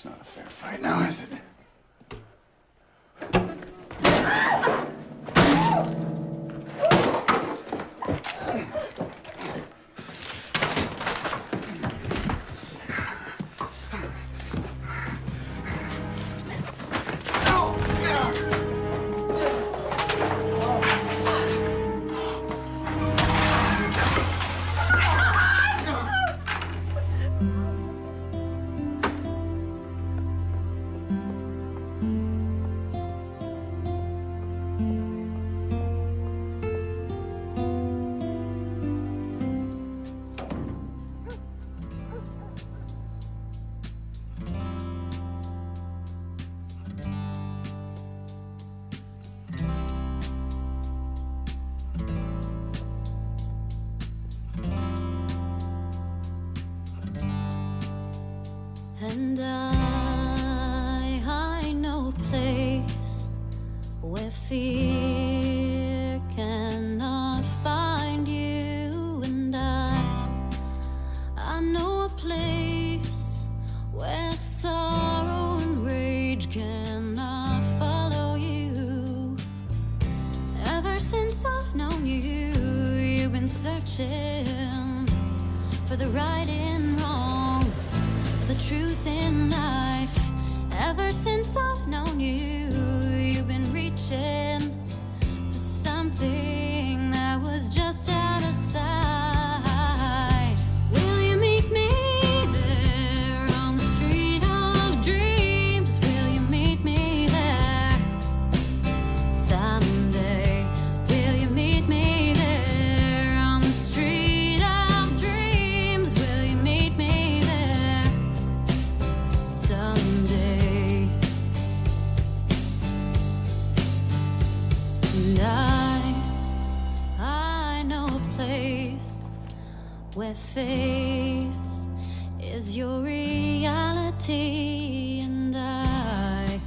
That's not a fair fight now, is it? And I know a place where fear cannot find you. And I know a place where sorrow and rage cannot follow you. Ever since I've known you, you've been searching for the right and wrong, the truth in life. Ever since I've known you, you've been reaching for something that was just out of sight. Will you meet me there on the street of dreams? Will you meet me there someday? Will you meet me there on the street of dreams? Will you meet me there someday? And I know a place where faith is your reality. And I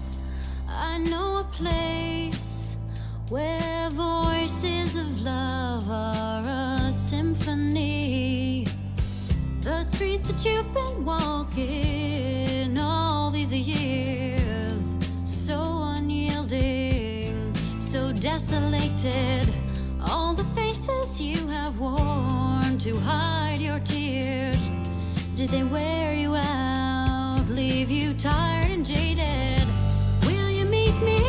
know a place where voices of love are a symphony. The streets that you've been walking all these years, so unyielding, so desolated. All the faces you have worn to hide your tears, did they wear you out, leave you tired and jaded? Will you meet me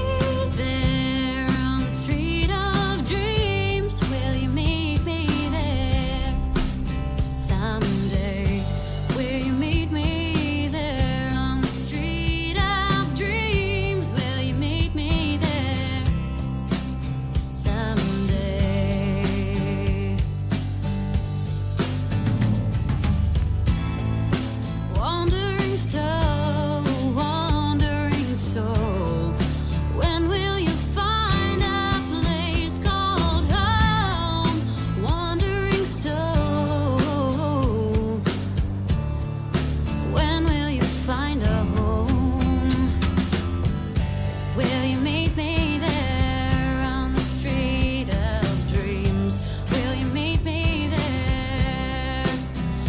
there on the street of dreams? Will you meet me there someday? Will you meet me there on the street of dreams? Will you meet me there someday? Wandering soul, when will you find a place called home? Wandering soul, when will you find a home? Will you meet me there on the street of dreams? Will you meet me there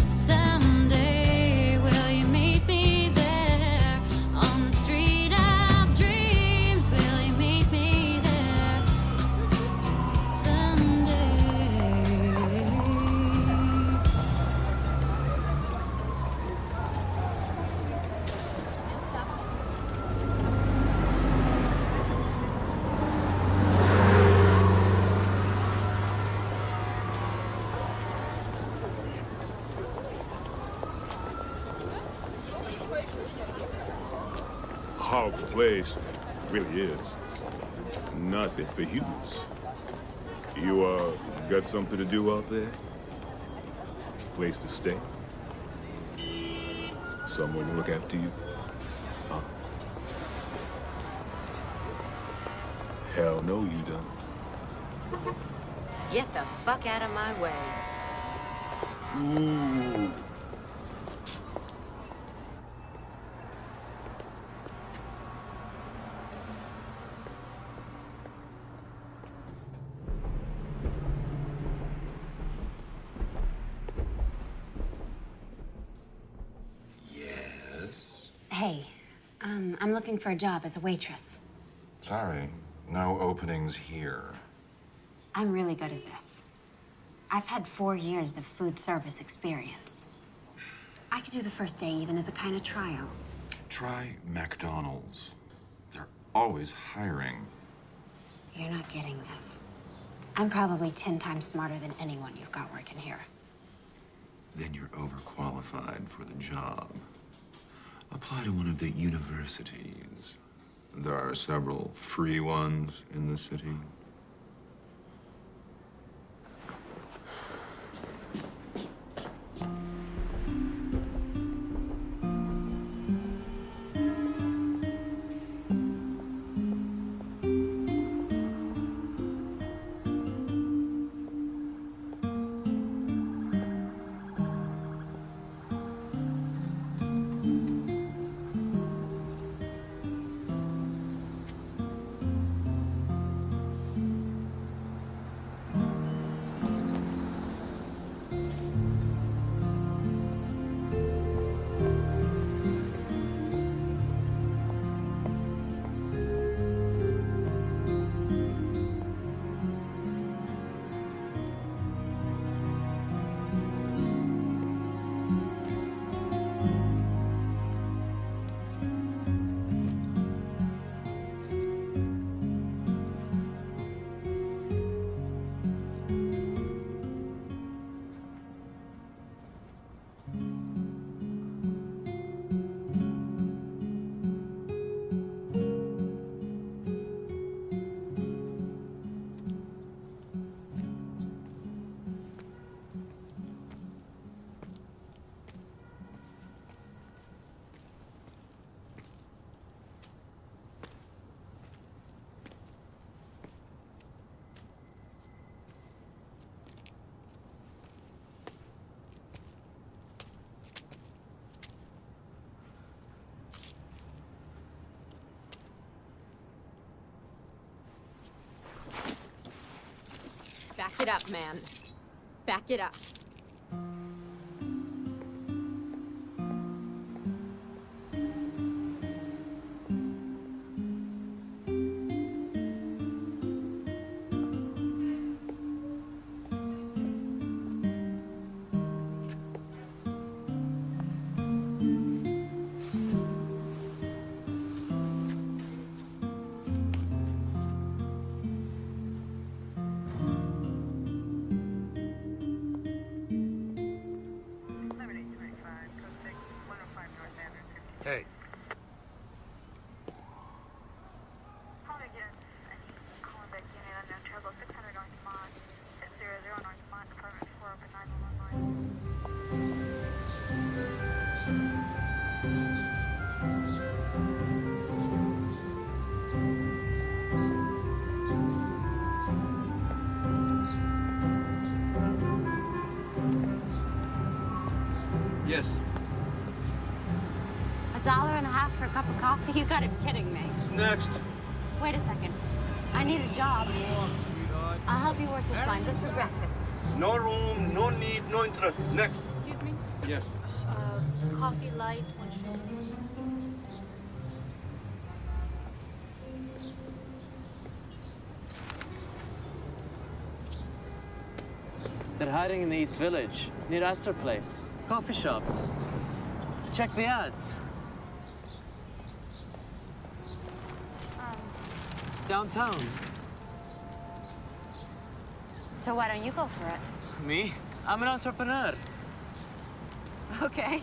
someday? Will you meet me there on the street of dreams? Will you meet me there someday? Horrible place. It really is. Nothing for humans. You, got something to do out there? Place to stay? Someone to look after you? Huh? Hell no, you don't. Get the fuck out of my way. Ooh. Yes. Hey, looking for a job as a waitress. Sorry, no openings here. I'm really good at this. I've had 4 years of food service experience. I could do the first day even as a kind of tryout. Try McDonald's. They're always hiring. You're not getting this. I'm probably 10 times smarter than anyone you've got working here. Then you're overqualified for the job. Apply to one of the universities. There are several free ones in the city. Back it up, man. Back it up. Hey. Call me again. I need calling back unit unknown trouble 600 North Mont, 600 North Mont, apartment 4, open 911 line. Yes. $1.50 for a cup of coffee? You gotta be kidding me. Next. Wait a second. I need a job. I'll help you work this line just for breakfast. No room, no need, no interest. Next. Excuse me? Yes. Coffee light, 1 shot. They're hiding in the East Village, near Astor Place. Coffee shops. Check the ads. Downtown. So why don't you go for it? Me? I'm an entrepreneur. Okay.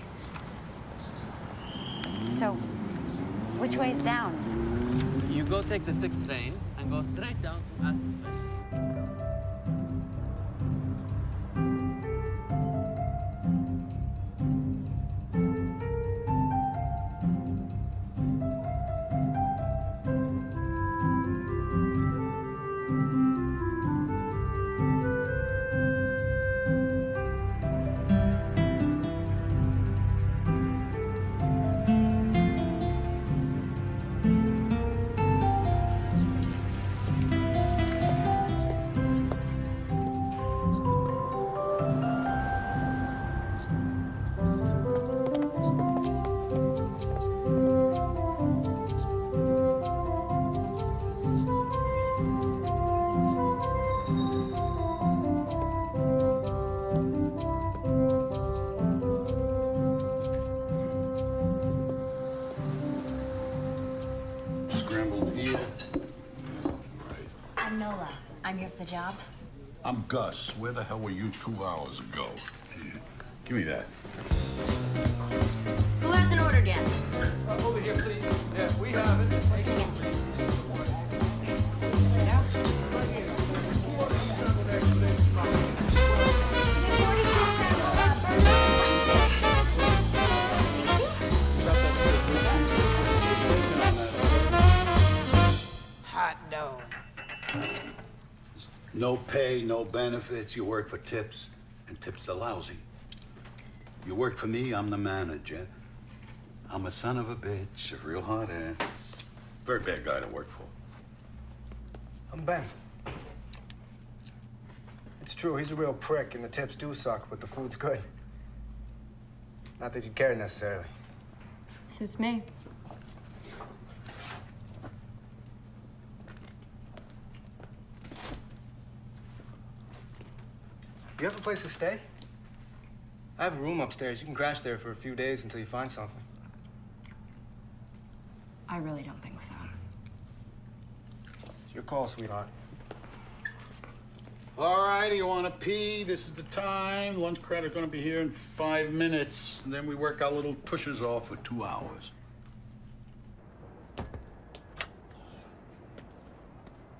So, which way's down? You go take the 6th train and go straight down to Astor Place. I'm Gus. Where the hell were you 2 hours ago? Here, give me that. Who hasn't ordered yet? Over here, please. Yeah, we have it. Hot dog. No pay, no benefits. You work for tips, and tips are lousy. You work for me, I'm the manager. I'm a son of a bitch, a real hard ass. Very bad guy to work for. I'm Ben. It's true, he's a real prick, and the tips do suck, but the food's good. Not that you'd care necessarily. Suits me. You have a place to stay? I have a room upstairs. You can crash there for a few days until you find something. I really don't think so. It's your call, sweetheart. All right, you want to pee? This is the time. Lunch credit's gonna be here in 5 minutes, and then we work our little tushes off for 2 hours.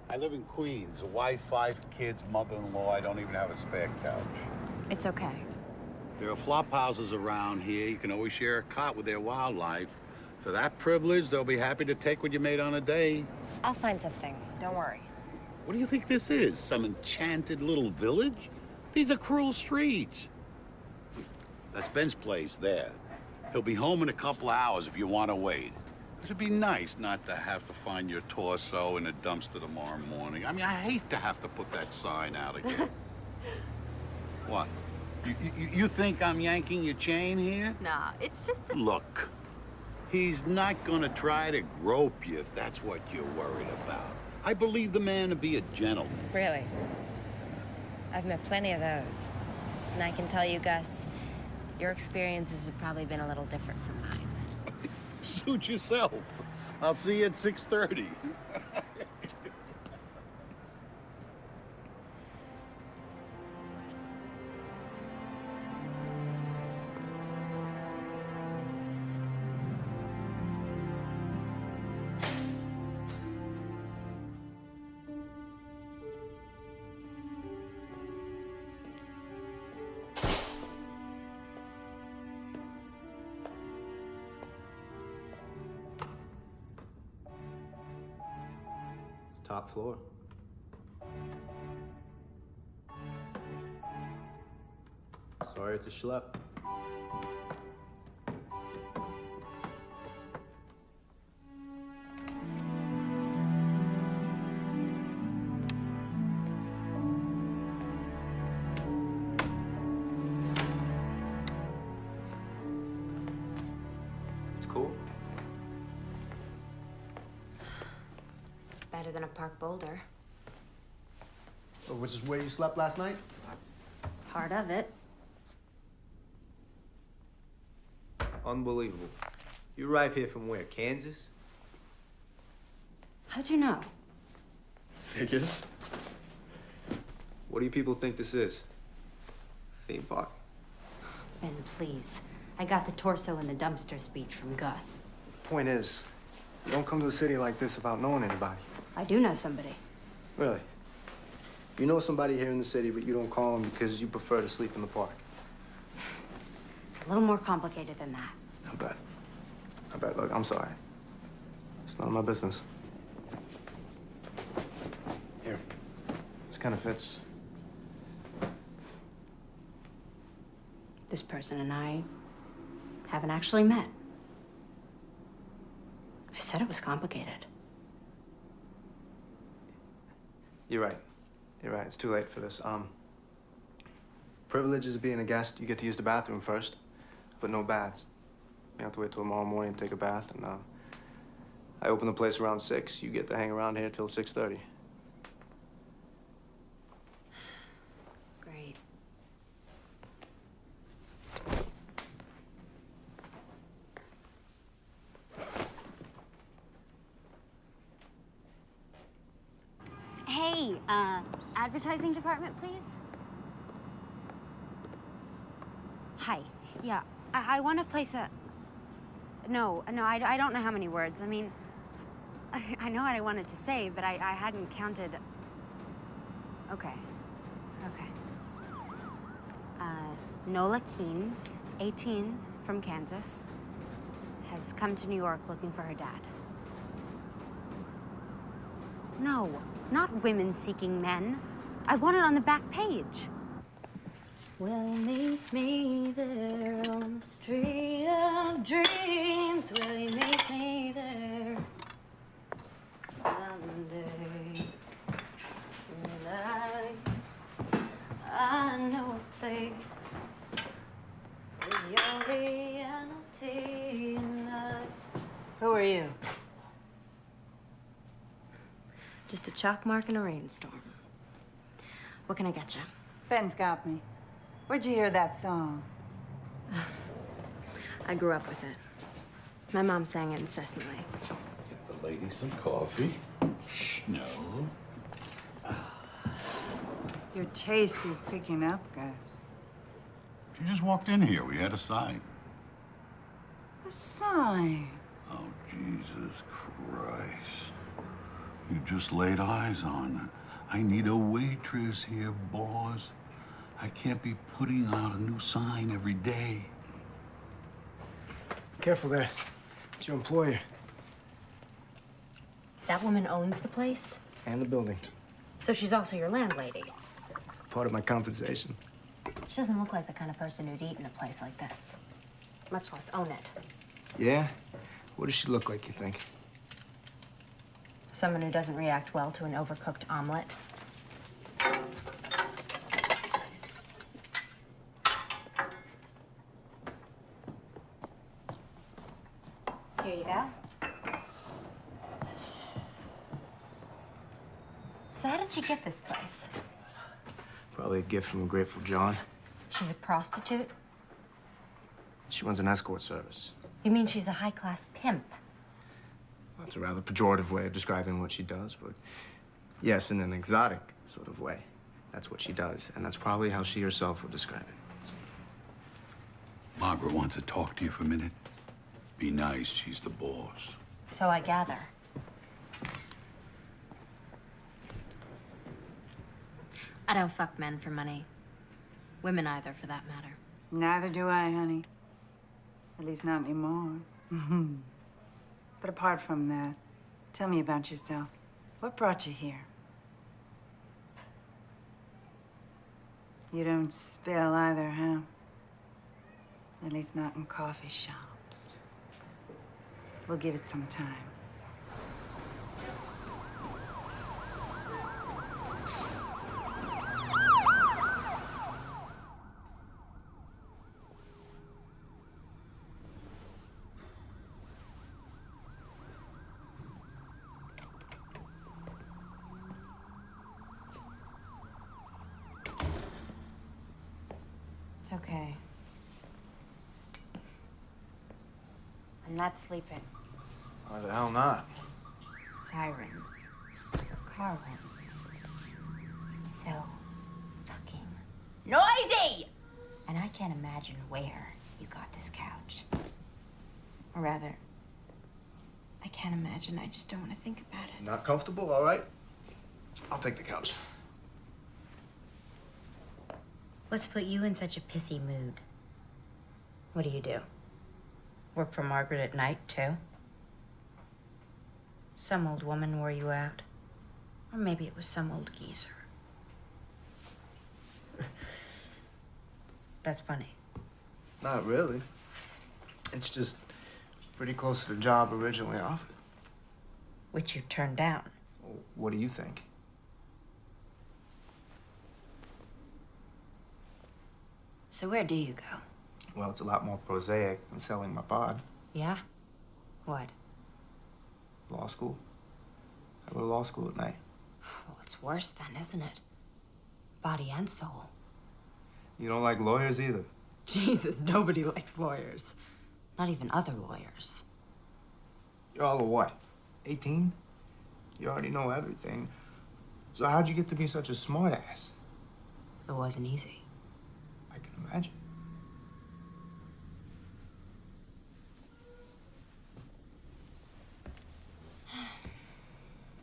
I live in Queens. A wife, 5 kids, mother-in-law. I don't even have a spare couch. It's okay. There are flop houses around here. You can always share a cot with their wildlife. For that privilege, they'll be happy to take what you made on a day. I'll find something. Don't worry. What do you think this is? Some enchanted little village? These are cruel streets. That's Ben's place there. He'll be home in a couple of hours if you want to wait. It'd be nice not to have to find your torso in a dumpster tomorrow morning. I mean, I hate to have to put that sign out again. What? You think I'm yanking your chain here? Nah, it's just that... Look, he's not gonna try to grope you if that's what you're worried about. I believe the man to be a gentleman. Really? I've met plenty of those. And I can tell you, Gus, your experiences have probably been a little different from mine. Suit yourself. I'll see you at 6:30. Top floor. Sorry, it's a schlep. It's cool. Better than a park boulder. Which is where you slept last night? Part of it. Unbelievable. You arrived here from where? Kansas? How'd you know? Figures. What do you people think this is? Theme park? Ben, please. I got the torso in the dumpster speech from Gus. Point is, you don't come to a city like this without knowing anybody. I do know somebody. Really? You know somebody here in the city, but you don't call them because you prefer to sleep in the park. It's a little more complicated than that. I bet. I bet. Look, I'm sorry. It's none of my business. Here. This kind of fits. This person and I haven't actually met. I said it was complicated. You're right. You're right. It's too late for this. Privileges of being a guest, you get to use the bathroom first, but no baths. You have to wait till tomorrow morning to take a bath, and I open the place around 6. You get to hang around here till 6:30. Great. Hey, advertising department, please? Hi. Yeah, I want to place a... No, I don't know how many words. I mean, I know what I wanted to say, but I hadn't counted... Okay. Nola Keynes, 18, from Kansas, has come to New York looking for her dad. No, not women seeking men. I want it on the back page. Will you meet me there on the street of dreams? Will you meet me there someday? And I know a place is your reality and Who are you? Just a chalk mark in a rainstorm. What can I get you? Ben's got me. Where'd you hear that song? I grew up with it. My mom sang it incessantly. Get the lady some coffee. Shh, no. Your taste is picking up, Gus. She just walked in here. We had a sign. A sign? Oh, Jesus Christ. You just laid eyes on her. I need a waitress here, boss. I can't be putting out a new sign every day. Careful there. It's your employer. That woman owns the place? And the building. So she's also your landlady? Part of my compensation. She doesn't look like the kind of person who'd eat in a place like this, much less own it. Yeah? What does she look like, you think? Someone who doesn't react well to an overcooked omelet. Here you go. So how did she get this place? Probably a gift from a Grateful John. She's a prostitute? She runs an escort service. You mean she's a high-class pimp? Well, it's a rather pejorative way of describing what she does, but yes, in an exotic sort of way. That's what she does, and that's probably how she herself would describe it. Margaret wants to talk to you for a minute. Be nice, she's the boss. So I gather. I don't fuck men for money. Women either, for that matter. Neither do I, honey. At least not anymore. But apart from that, tell me about yourself. What brought you here? You don't spill either, huh? At least not in coffee shops. We'll give it some time. It's okay. I'm not sleeping. Why the hell not? Sirens. Car runs. It's so fucking noisy! And I can't imagine where you got this couch. Or rather, I can't imagine. I just don't want to think about it. Not comfortable? All right. I'll take the couch. What's put you in such a pissy mood? What do? Work for Margaret at night, too? Some old woman wore you out. Or maybe it was some old geezer. That's funny. Not really. It's just pretty close to the job originally offered. Which you turned down. Well, what do you think? So where do you go? Well, it's a lot more prosaic than selling my pod. Yeah? What? Law school. I go to law school at night. Well, it's worse then, isn't it? Body and soul. You don't like lawyers either. Jesus, nobody likes lawyers. Not even other lawyers. You're all of what? 18? You already know everything. So how'd you get to be such a smartass? It wasn't easy. I can imagine.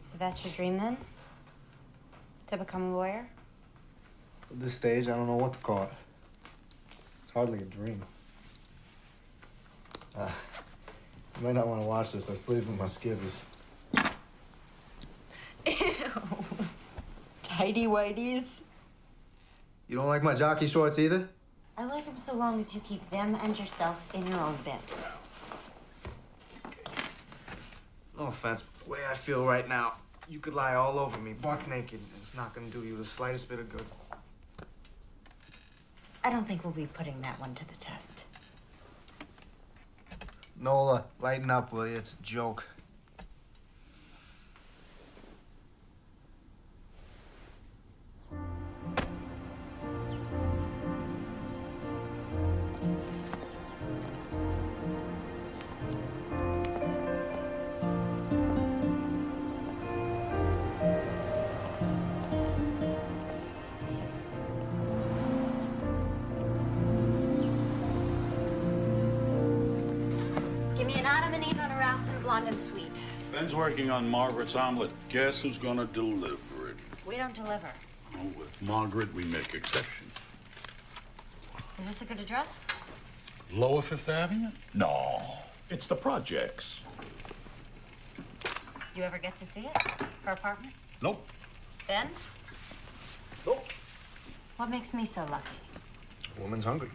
So that's your dream then? To become a lawyer? At this stage, I don't know what to call it. It's hardly a dream. You might not want to watch this. I sleep with my skivvies. Ew. Tidy whities. You don't like my jockey shorts either? I like them so long as you keep them and yourself in your own bed. No offense, but the way I feel right now, you could lie all over me, buck naked, and it's not gonna do you the slightest bit of good. I don't think we'll be putting that one to the test. Nola, lighten up, will you? It's a joke. Give me an Adam and Eve on a raft and a blonde and sweet. Ben's working on Margaret's omelet. Guess who's gonna deliver it? We don't deliver. Oh, with Margaret, we make exceptions. Is this a good address? Lower Fifth Avenue? No, it's the projects. You ever get to see it? Her apartment? Nope. Ben? Nope. What makes me so lucky? A woman's hungry.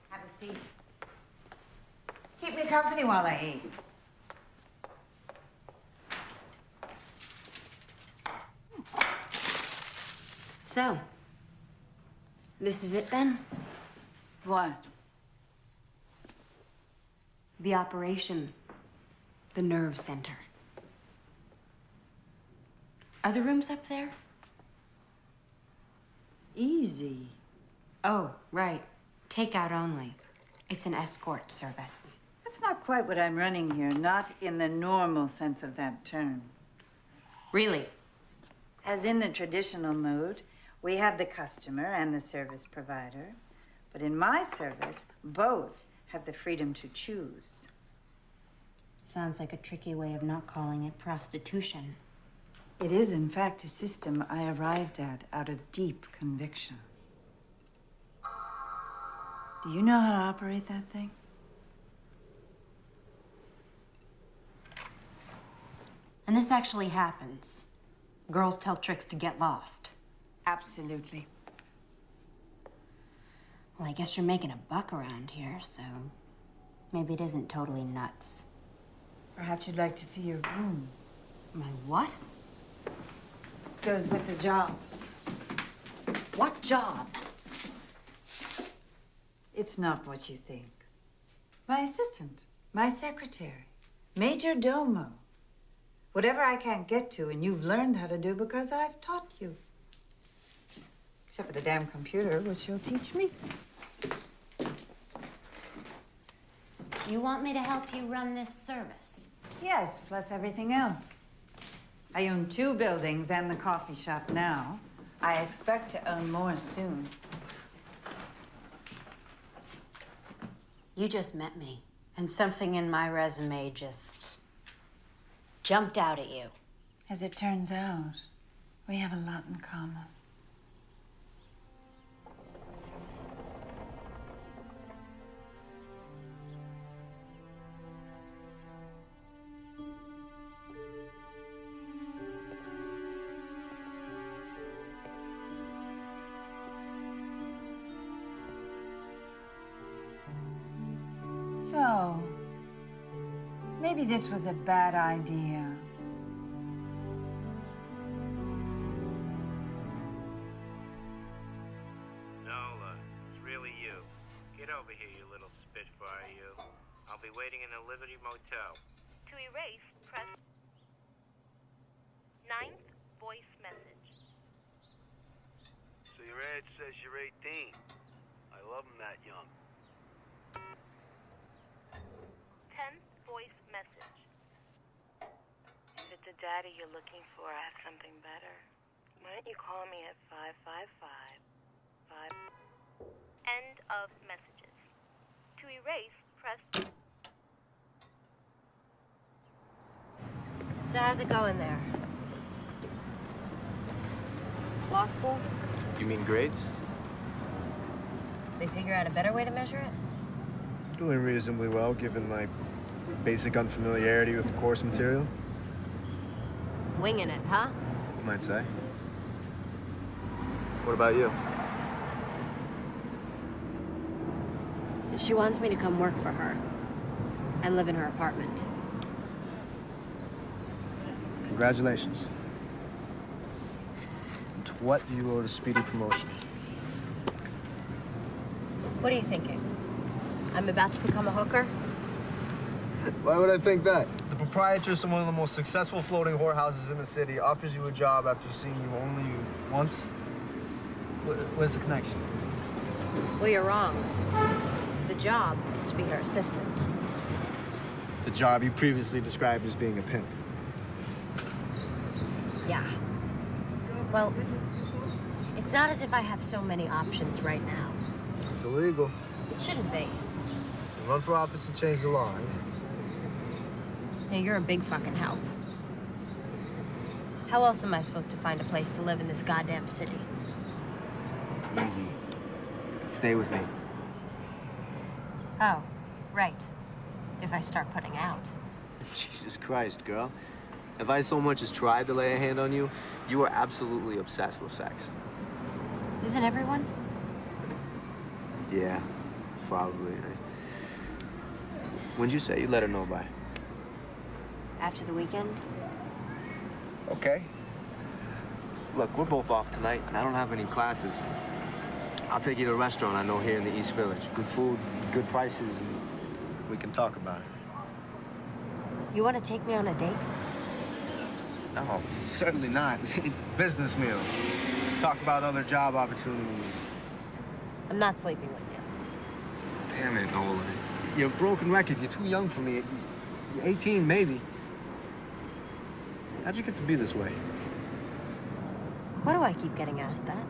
Have a seat. Keep me company while I eat. So, this is it then? What? The operation. The nerve center. Are the rooms up there? Easy. Oh, right. Takeout only. It's an escort service. That's not quite what I'm running here, not in the normal sense of that term. Really? As in the traditional mood, we have the customer and the service provider. But in my service, both have the freedom to choose. Sounds like a tricky way of not calling it prostitution. It is, in fact, a system I arrived at out of deep conviction. Do you know how to operate that thing? And this actually happens. Girls tell tricks to get lost. Absolutely. Well, I guess you're making a buck around here, so maybe it isn't totally nuts. Perhaps you'd like to see your room. My what? Goes with the job. What job? It's not what you think. My assistant, my secretary, major domo. Whatever I can't get to and you've learned how to do because I've taught you. Except for the damn computer, which you'll teach me. You want me to help you run this service? Yes, plus everything else. I own 2 buildings and the coffee shop now. I expect to own more soon. You just met me, and something in my resume just jumped out at you. As it turns out, we have a lot in common. So, maybe this was a bad idea. Nola, it's really you. Get over here, you little spit waiting in a Liberty Motel. To erase, press 9th voice message. So your ad says you're 18. I love them that young. 10th voice message. If it's a daddy you're looking for, I have something better. Why don't you call me at 555-5... End of messages. To erase, press... So how's it going there? Law school? You mean grades? They figure out a better way to measure it? Doing reasonably well, given my basic unfamiliarity with the course material. Winging it, huh? You might say. What about you? She wants me to come work for her and live in her apartment. Congratulations. And to what do you owe the speedy promotion? What are you thinking? I'm about to become a hooker? Why would I think that? The proprietress of one of the most successful floating whorehouses in the city offers you a job after seeing you only once? Where's the connection? Well, you're wrong. The job is to be her assistant. The job you previously described as being a pimp. Yeah. Well, it's not as if I have so many options right now. It's illegal. It shouldn't be. You run for office and change the law, eh? Hey, you're a big fucking help. How else am I supposed to find a place to live in this goddamn city? Easy. Stay with me. Oh, right. If I start putting out. Jesus Christ, girl. If I so much as tried to lay a hand on you, you are absolutely obsessed with sex. Isn't everyone? Yeah, probably. When'd you say you'd let her know by? After the weekend? Okay. Look, we're both off tonight, and I don't have any classes. I'll take you to a restaurant I know here in the East Village. Good food, good prices, and we can talk about it. You want to take me on a date? No, certainly not. Business meal. Talk about other job opportunities. I'm not sleeping with you. Damn it, Nola. You're a broken record. You're too young for me. You're 18, maybe. How'd you get to be this way? Why do I keep getting asked that?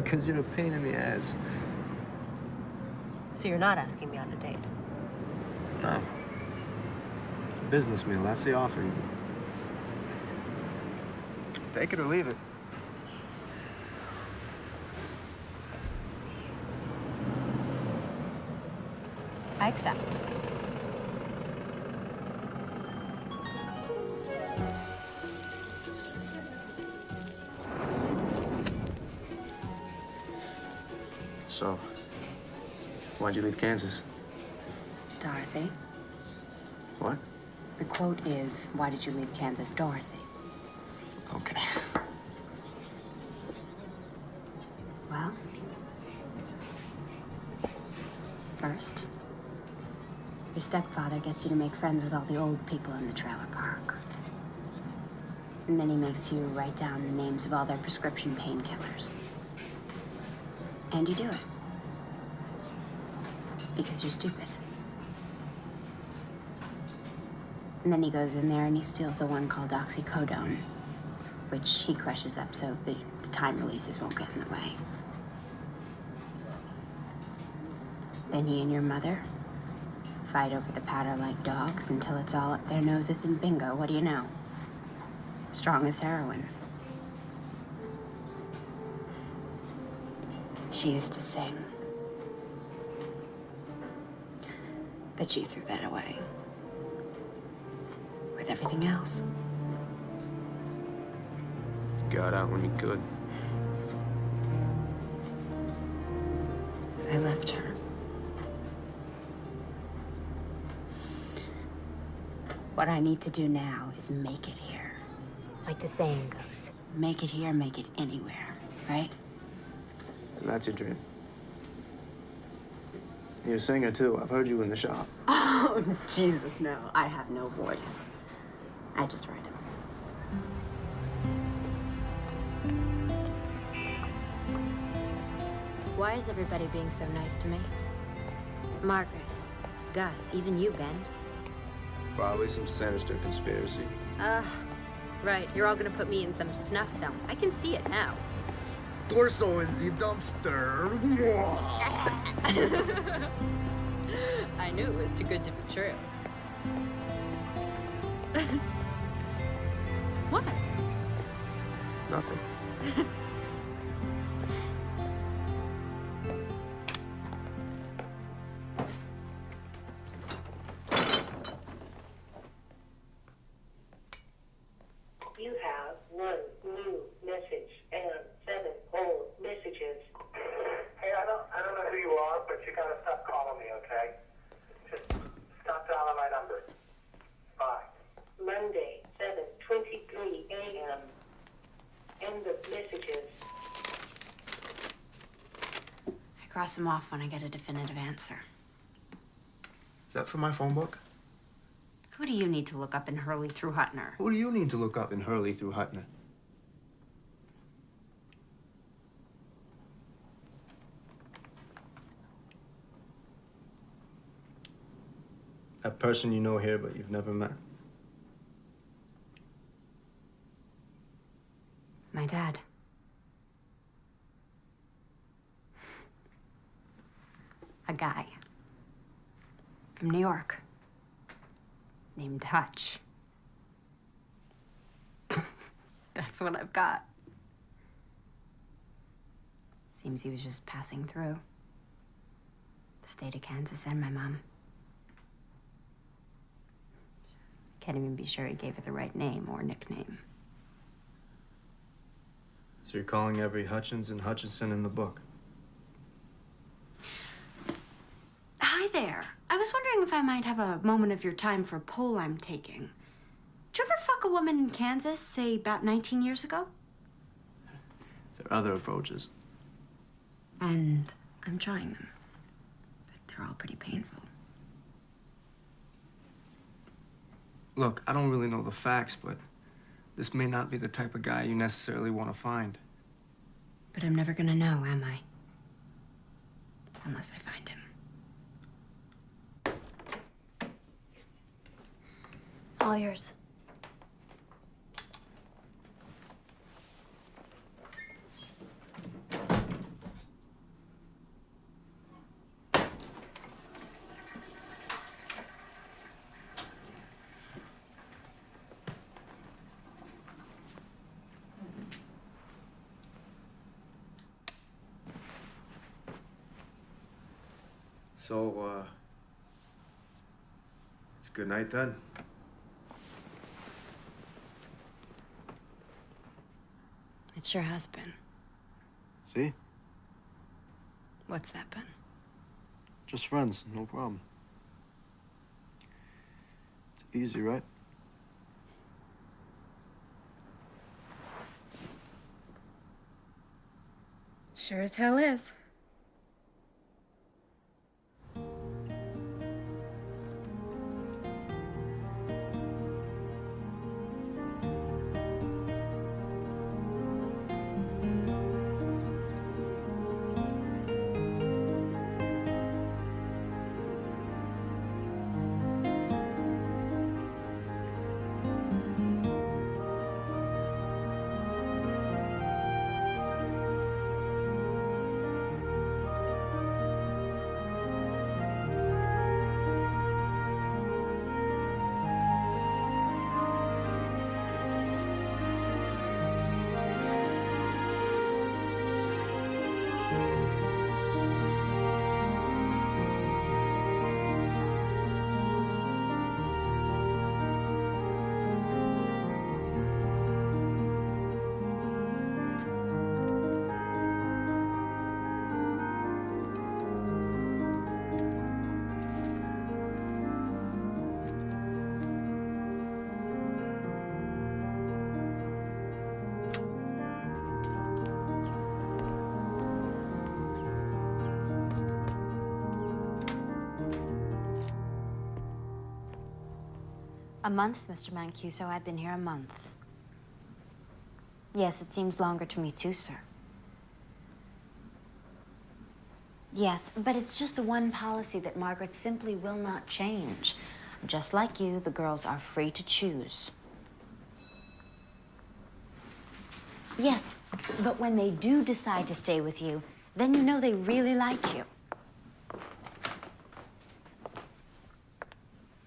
Because you're a pain in the ass. So you're not asking me on a date? No. Business meal, that's the offer. Take it or leave it. I accept. So, why'd you leave Kansas? Dorothy. What? The quote is, why did you leave Kansas, Dorothy? Okay. Well, first, your stepfather gets you to make friends with all the old people in the trailer park. And then he makes you write down the names of all their prescription painkillers. And you do it. Because you're stupid. And then he goes in there and he steals the one called oxycodone, which he crushes up so the time releases won't get in the way. Then he and your mother fight over the powder like dogs until it's all up their noses, and bingo, what do you know? Strong as heroin. She used to sing. But she threw that away. With everything else. Got out when you could. I left her. What I need to do now is make it here. Like the saying goes, make it here, make it anywhere, right? So that's your dream. You're a singer, too. I've heard you in the shop. Oh, Jesus, no. I have no voice. I just write it. Why is everybody being so nice to me? Margaret, Gus, even you, Ben. Probably some sinister conspiracy. Right. You're all gonna put me in some snuff film. I can see it now. Torso in the dumpster. I knew it was too good to be true. What? Nothing. You have 1 new message and 7 old messages. Hey, I don't know who you are, but you gotta stop calling me, okay? Just stop dialing my number. Bye. Monday, 7:23 a.m. End of messages. I cross them off when I get a definitive answer. Is that from my phone book? Who do you need to look up in Hurley through Hutner? Who do you need to look up in Hurley through Hutner? That person you know here, but you've never met. My dad. A guy. From New York. Named Hutch. That's what I've got. Seems he was just passing through. The state of Kansas and my mom. Can't even be sure he gave her the right name or nickname. So you're calling every Hutchins and Hutchinson in the book? Hi there. I was wondering if I might have a moment of your time for a poll I'm taking. Did you ever fuck a woman in Kansas, say about 19 years ago? There are other approaches. And I'm trying them. But they're all pretty painful. Look, I don't really know the facts, but this may not be the type of guy you necessarily want to find. But I'm never gonna know, am I? Unless I find him. All yours. So, it's good night then. It sure has been. See? What's that been? Just friends, no problem. It's easy, right? Sure as hell is. A month, Mr. Mancuso. I've been here a month. Yes, it seems longer to me too, sir. Yes, but it's just the one policy that Margaret simply will not change. Just like you, the girls are free to choose. Yes, but when they do decide to stay with you, then you know they really like you.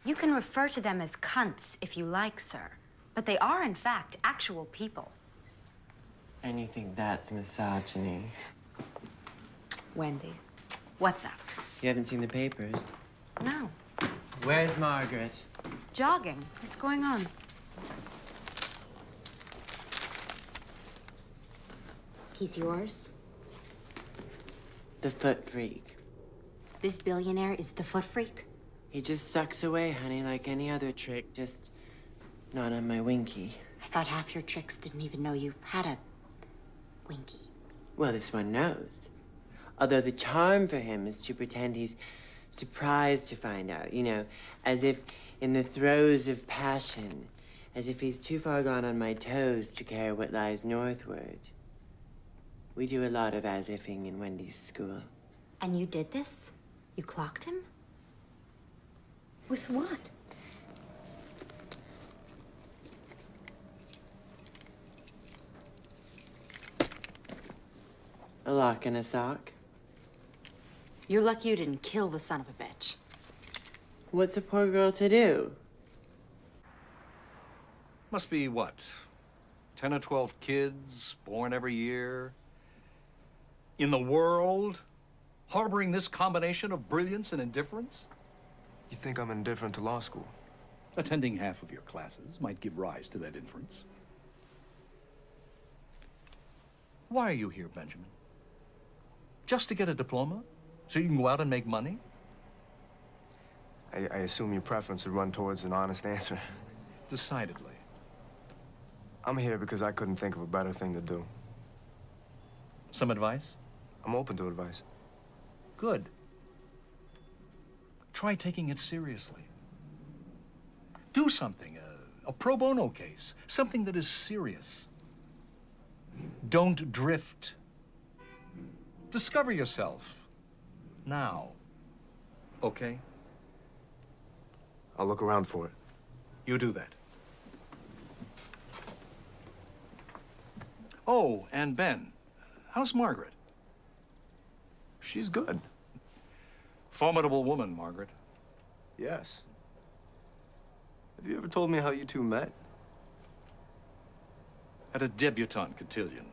You can refer to them as cunts if you like, sir. But they are, in fact, actual people. And you think that's misogyny? Wendy, what's up? You haven't seen the papers? No. Where's Margaret? Jogging. What's going on? He's yours? The foot freak. This billionaire is the foot freak? He just sucks away, honey, like any other trick, just not on my winky. I thought half your tricks didn't even know you had a winky. Well, this one knows. Although the charm for him is to pretend he's surprised to find out, you know, as if in the throes of passion, as if he's too far gone on my toes to care what lies northward. We do a lot of as-ifing in Wendy's school. And you did this? You clocked him? With what? A lock and a sock. You're lucky you didn't kill the son of a bitch. What's a poor girl to do? Must be, what, 10 or 12 kids born every year? In the world, harboring this combination of brilliance and indifference? You think I'm indifferent to law school? Attending half of your classes might give rise to that inference. Why are you here, Benjamin? Just to get a diploma? So you can go out and make money? I assume your preference would run towards an honest answer. Decidedly. I'm here because I couldn't think of a better thing to do. Some advice? I'm open to advice. Good. Try taking it seriously. Do something, a pro bono case, something that is serious. Don't drift. Discover yourself. Now. Okay? I'll look around for it. You do that. Oh, and Ben, how's Margaret? She's good. Formidable woman, Margaret. Yes. Have you ever told me how you two met? At a debutante cotillion.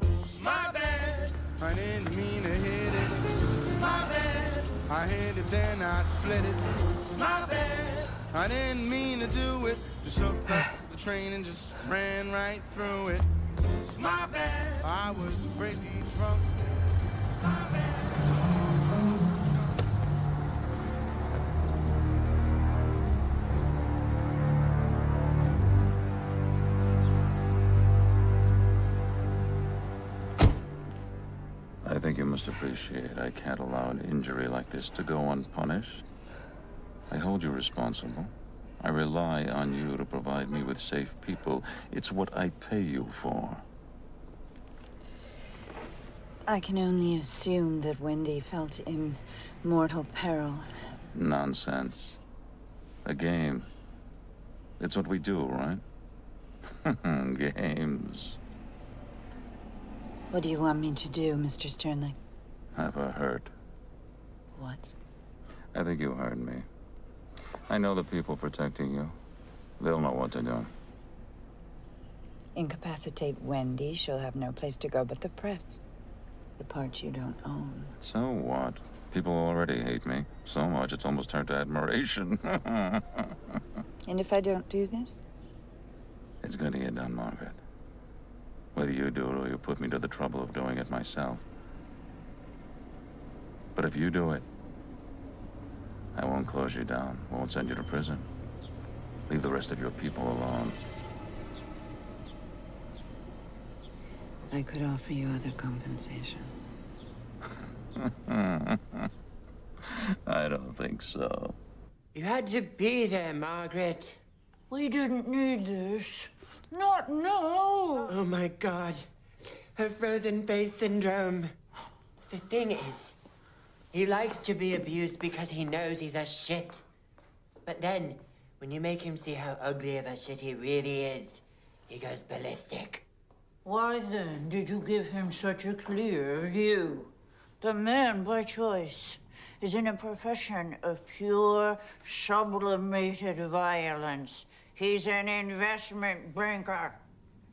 It's my bad. I didn't mean to hit it. It's my bad. I hit it, then I split it. It's my bad. I didn't mean to do it. Just hooked up the train and just ran right through it. It's my bad. I was crazy drunk. It's my bad. I think you must appreciate I can't allow an injury like this to go unpunished. I hold you responsible. I rely on you to provide me with safe people. It's what I pay you for. I can only assume that Wendy felt in mortal peril. Nonsense. A game. It's what we do, right? Games. What do you want me to do, Mr. Sternling? Have her hurt. What? I think you heard me. I know the people protecting you. They'll know what to do. Incapacitate Wendy, she'll have no place to go but the press. The part you don't own. So what? People already hate me. So much it's almost turned to admiration. And if I don't do this? It's gonna get done, Margaret. Whether you do it or you put me to the trouble of doing it myself. But if you do it, I won't close you down, won't send you to prison. Leave the rest of your people alone. I could offer you other compensation. don't think so. You had to be there, Margaret. We didn't need this. Not now. Oh, my God. Her frozen face syndrome. The thing is, he likes to be abused because he knows he's a shit. But then, when you make him see how ugly of a shit he really is, he goes ballistic. Why then did you give him such a clear view? The man, by choice, is in a profession of pure, sublimated violence. He's an investment banker.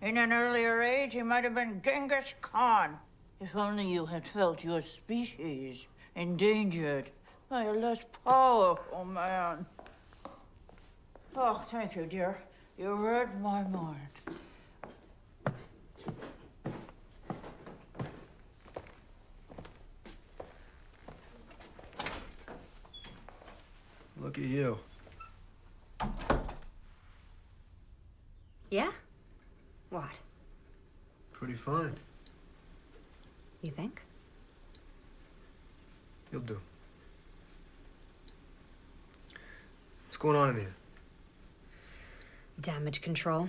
In an earlier age, he might have been Genghis Khan. If only you had felt your species endangered by a less powerful man. Oh, thank you, dear. You read my mind. Look at you. Yeah? What? Pretty fine. You think? You'll do. What's going on in here? Damage control.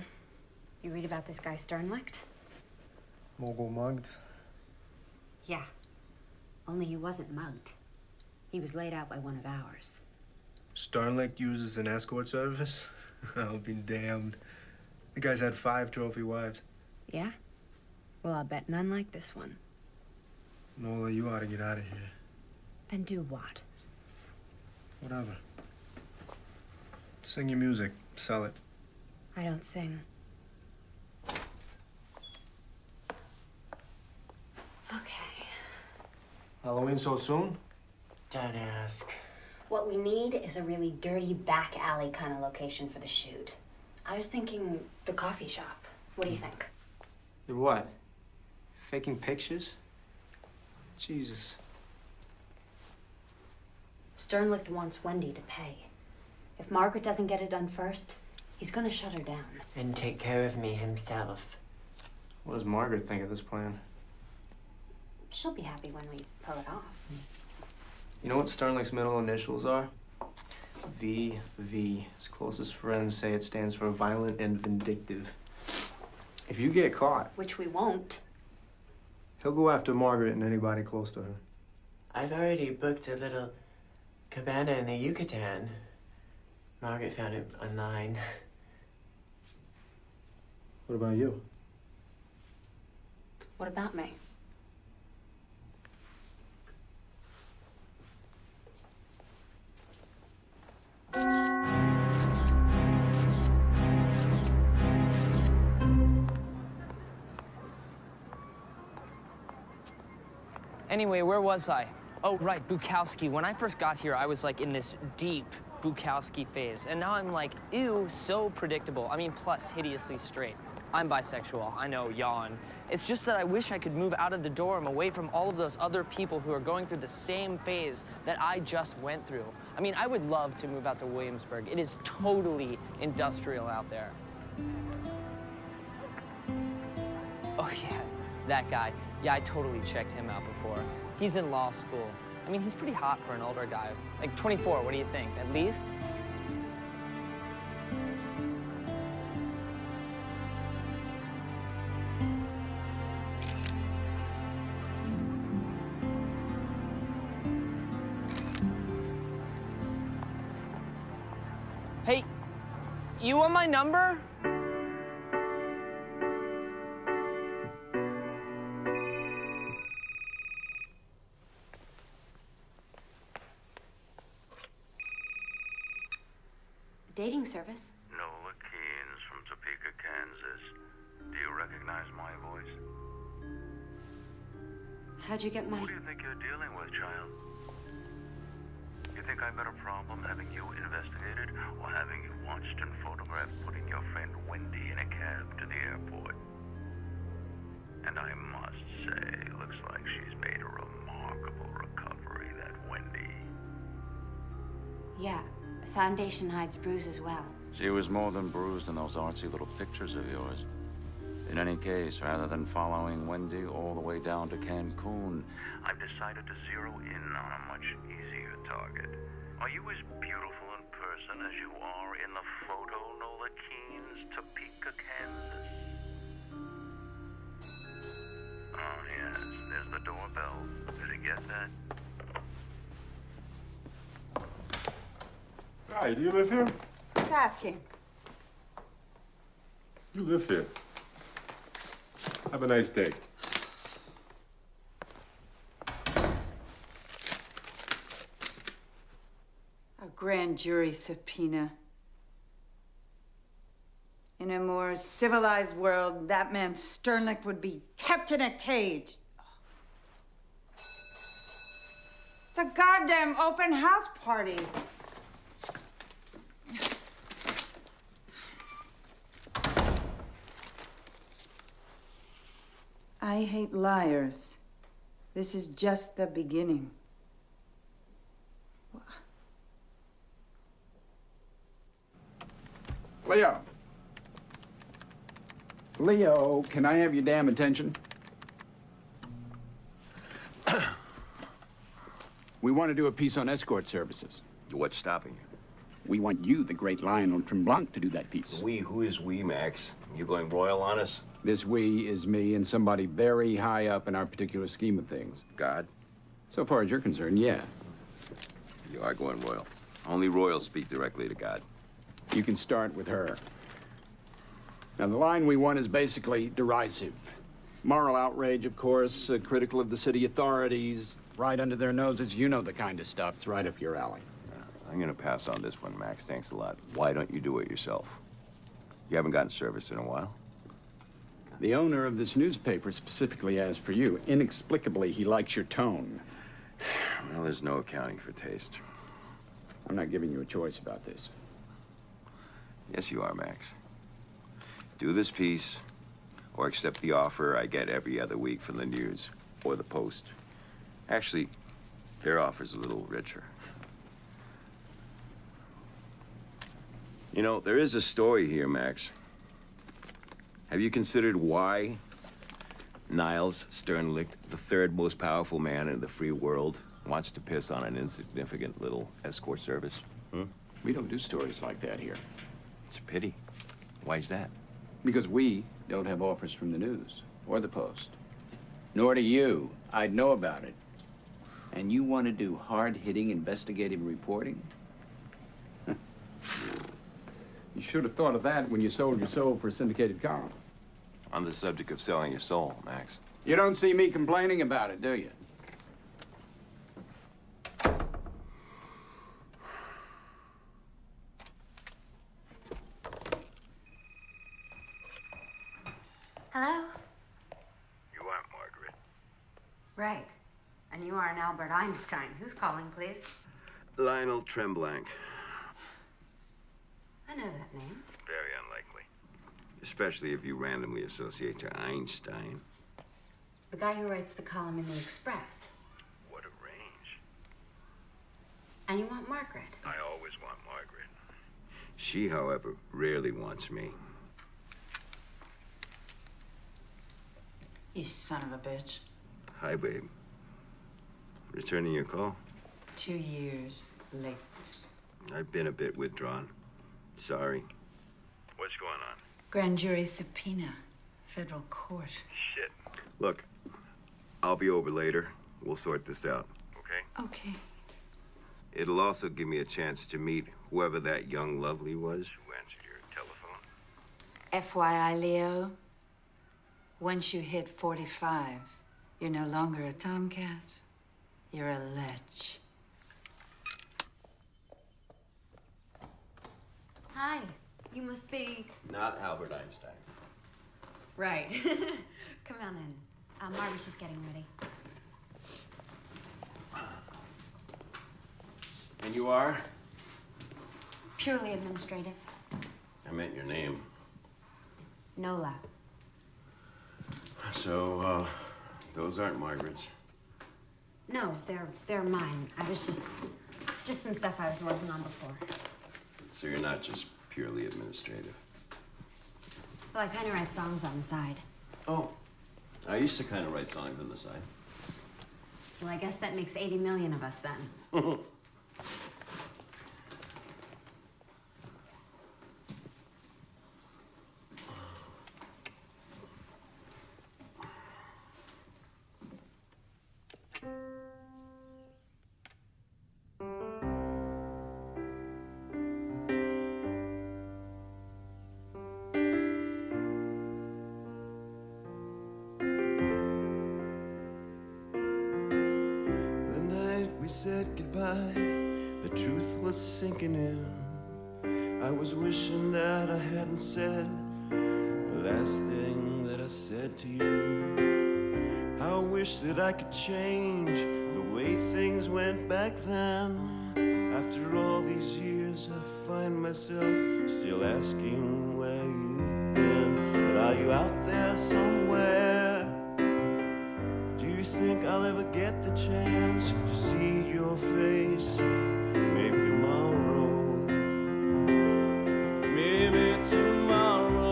You read about this guy Sternlicht? Mogul mugged? Yeah. Only he wasn't mugged. He was laid out by one of ours. Sternlicht uses an escort service? I'll be damned. The guy's had 5 trophy wives. Yeah? Well, I'll bet none like this one. Nola, you ought to get out of here. And do what? Whatever. Sing your music. Sell it. I don't sing. Okay. Halloween so soon? Don't ask. What we need is a really dirty back alley kind of location for the shoot. I was thinking the coffee shop. What do you think? You're what? Faking pictures? Jesus. Sternlicht wants Wendy to pay. If Margaret doesn't get it done first, he's gonna shut her down. And take care of me himself. What does Margaret think of this plan? She'll be happy when we pull it off. You know what Sternlicht's middle initials are? VV. His closest friends say it stands for violent and vindictive. If you get caught, Which we won't. he'll go after Margaret and anybody close to her. I've already booked a little cabana in the Yucatan. Margaret found it online. What about you? What about me? Anyway, where was I? Oh, right, Bukowski. When I first got here, I was like in this deep Bukowski phase. And now I'm like, ew, so predictable. I mean, plus hideously straight. I'm bisexual, I know, yawn. It's just that I wish I could move out of the dorm away from all of those other people who are going through the same phase that I just went through. I mean, I would love to move out to Williamsburg. It is totally industrial out there. Oh, yeah, that guy. Yeah, I totally checked him out before. He's in law school. I mean, he's pretty hot for an older guy. Like 24, what do you think? At least? Hey, you want my number? Dating service. Nola Keen's from Topeka, Kansas. Do you recognize my voice? How'd you get my... Who do you think you're dealing with, child? You think I've got a problem having you investigated or having you watched and photographed putting your friend Wendy in a cab to the airport? And I must say, looks like she's made a remarkable recovery, that Wendy. Yeah, foundation hides bruise as well. She was more than bruised in those artsy little pictures of yours. In any case, rather than following Wendy all the way down to Cancun, I've decided to zero in on a much easier target. Are you as beautiful in person as you are in the photo, Nola Keen's Topeka, Kansas? Oh, yes, there's the doorbell. Did you get that? Hi, do you live here? Who's asking? You live here. Have a nice day. A grand jury subpoena. In a more civilized world, that man Sternlicht would be kept in a cage. It's a goddamn open house party. I hate liars. This is just the beginning. Leo. Leo, can I have your damn attention? We want to do a piece on escort services. What's stopping you? We want you, the great Lionel Tremblanc, to do that piece. We? Who is we, Max? You going royal on us? This we is me and somebody very high up in our particular scheme of things. God? So far as you're concerned, yeah. You are going royal. Only royals speak directly to God. You can start with her. Now, the line we want is basically derisive. Moral outrage, of course, critical of the city authorities, right under their noses. You know the kind of stuff. It's right up your alley. I'm gonna pass on this one, Max. Thanks a lot. Why don't you do it yourself? You haven't gotten service in a while. The owner of this newspaper specifically asked for you. Inexplicably, he likes your tone. Well, there's no accounting for taste. I'm not giving you a choice about this. Yes, you are, Max. Do this piece, or accept the offer I get every other week from the News or the Post. Actually, their offer's a little richer. You know, there is a story here, Max. Have you considered why Niles Sternlicht, the third most powerful man in the free world, wants to piss on an insignificant little escort service? We don't do stories like that here. It's a pity. Why's that? Because we don't have offers from the News or the Post. Nor do you. I'd know about it. And you want to do hard-hitting investigative reporting? You should have thought of that when you sold your soul for a syndicated column. On the subject of selling your soul, Max. You don't see me complaining about it, do you? Hello? You aren't Margaret. Right. And you aren't Albert Einstein. Who's calling, please? Lionel Tremblanc. I know that name. Very unlikely. Especially if you randomly associate to Einstein. The guy who writes the column in the Express. What a range. And you want Margaret. I always want Margaret. She, however, rarely wants me. You son of a bitch. Hi, babe. Returning your call? 2 years late. I've been a bit withdrawn. Sorry. What's going on? Grand jury subpoena. Federal court. Shit. Look, I'll be over later. We'll sort this out. Okay? Okay. It'll also give me a chance to meet whoever that young lovely was. Who answered your telephone? FYI, Leo, once you hit 45, you're no longer a tomcat. You're a lech. Hi. You must be... Not Albert Einstein. Right. Come on in. Margaret's just getting ready. And you are? Purely administrative. I meant your name. Nola. So, those aren't Margaret's. No, they're mine. I was just some stuff I was working on before. So you're not just purely administrative. Well, I kind of write songs on the side. Oh, I used to kind of write songs on the side. Well, I guess that makes 80 million of us then. We said goodbye, the truth was sinking in. I was wishing that I hadn't said the last thing that I said to you. I wish that I could change the way things went back then. After all these years, I find myself still asking where you've been. But are you out there somewhere? Do you think I'll ever get the chance to see your face? Maybe tomorrow. Maybe tomorrow.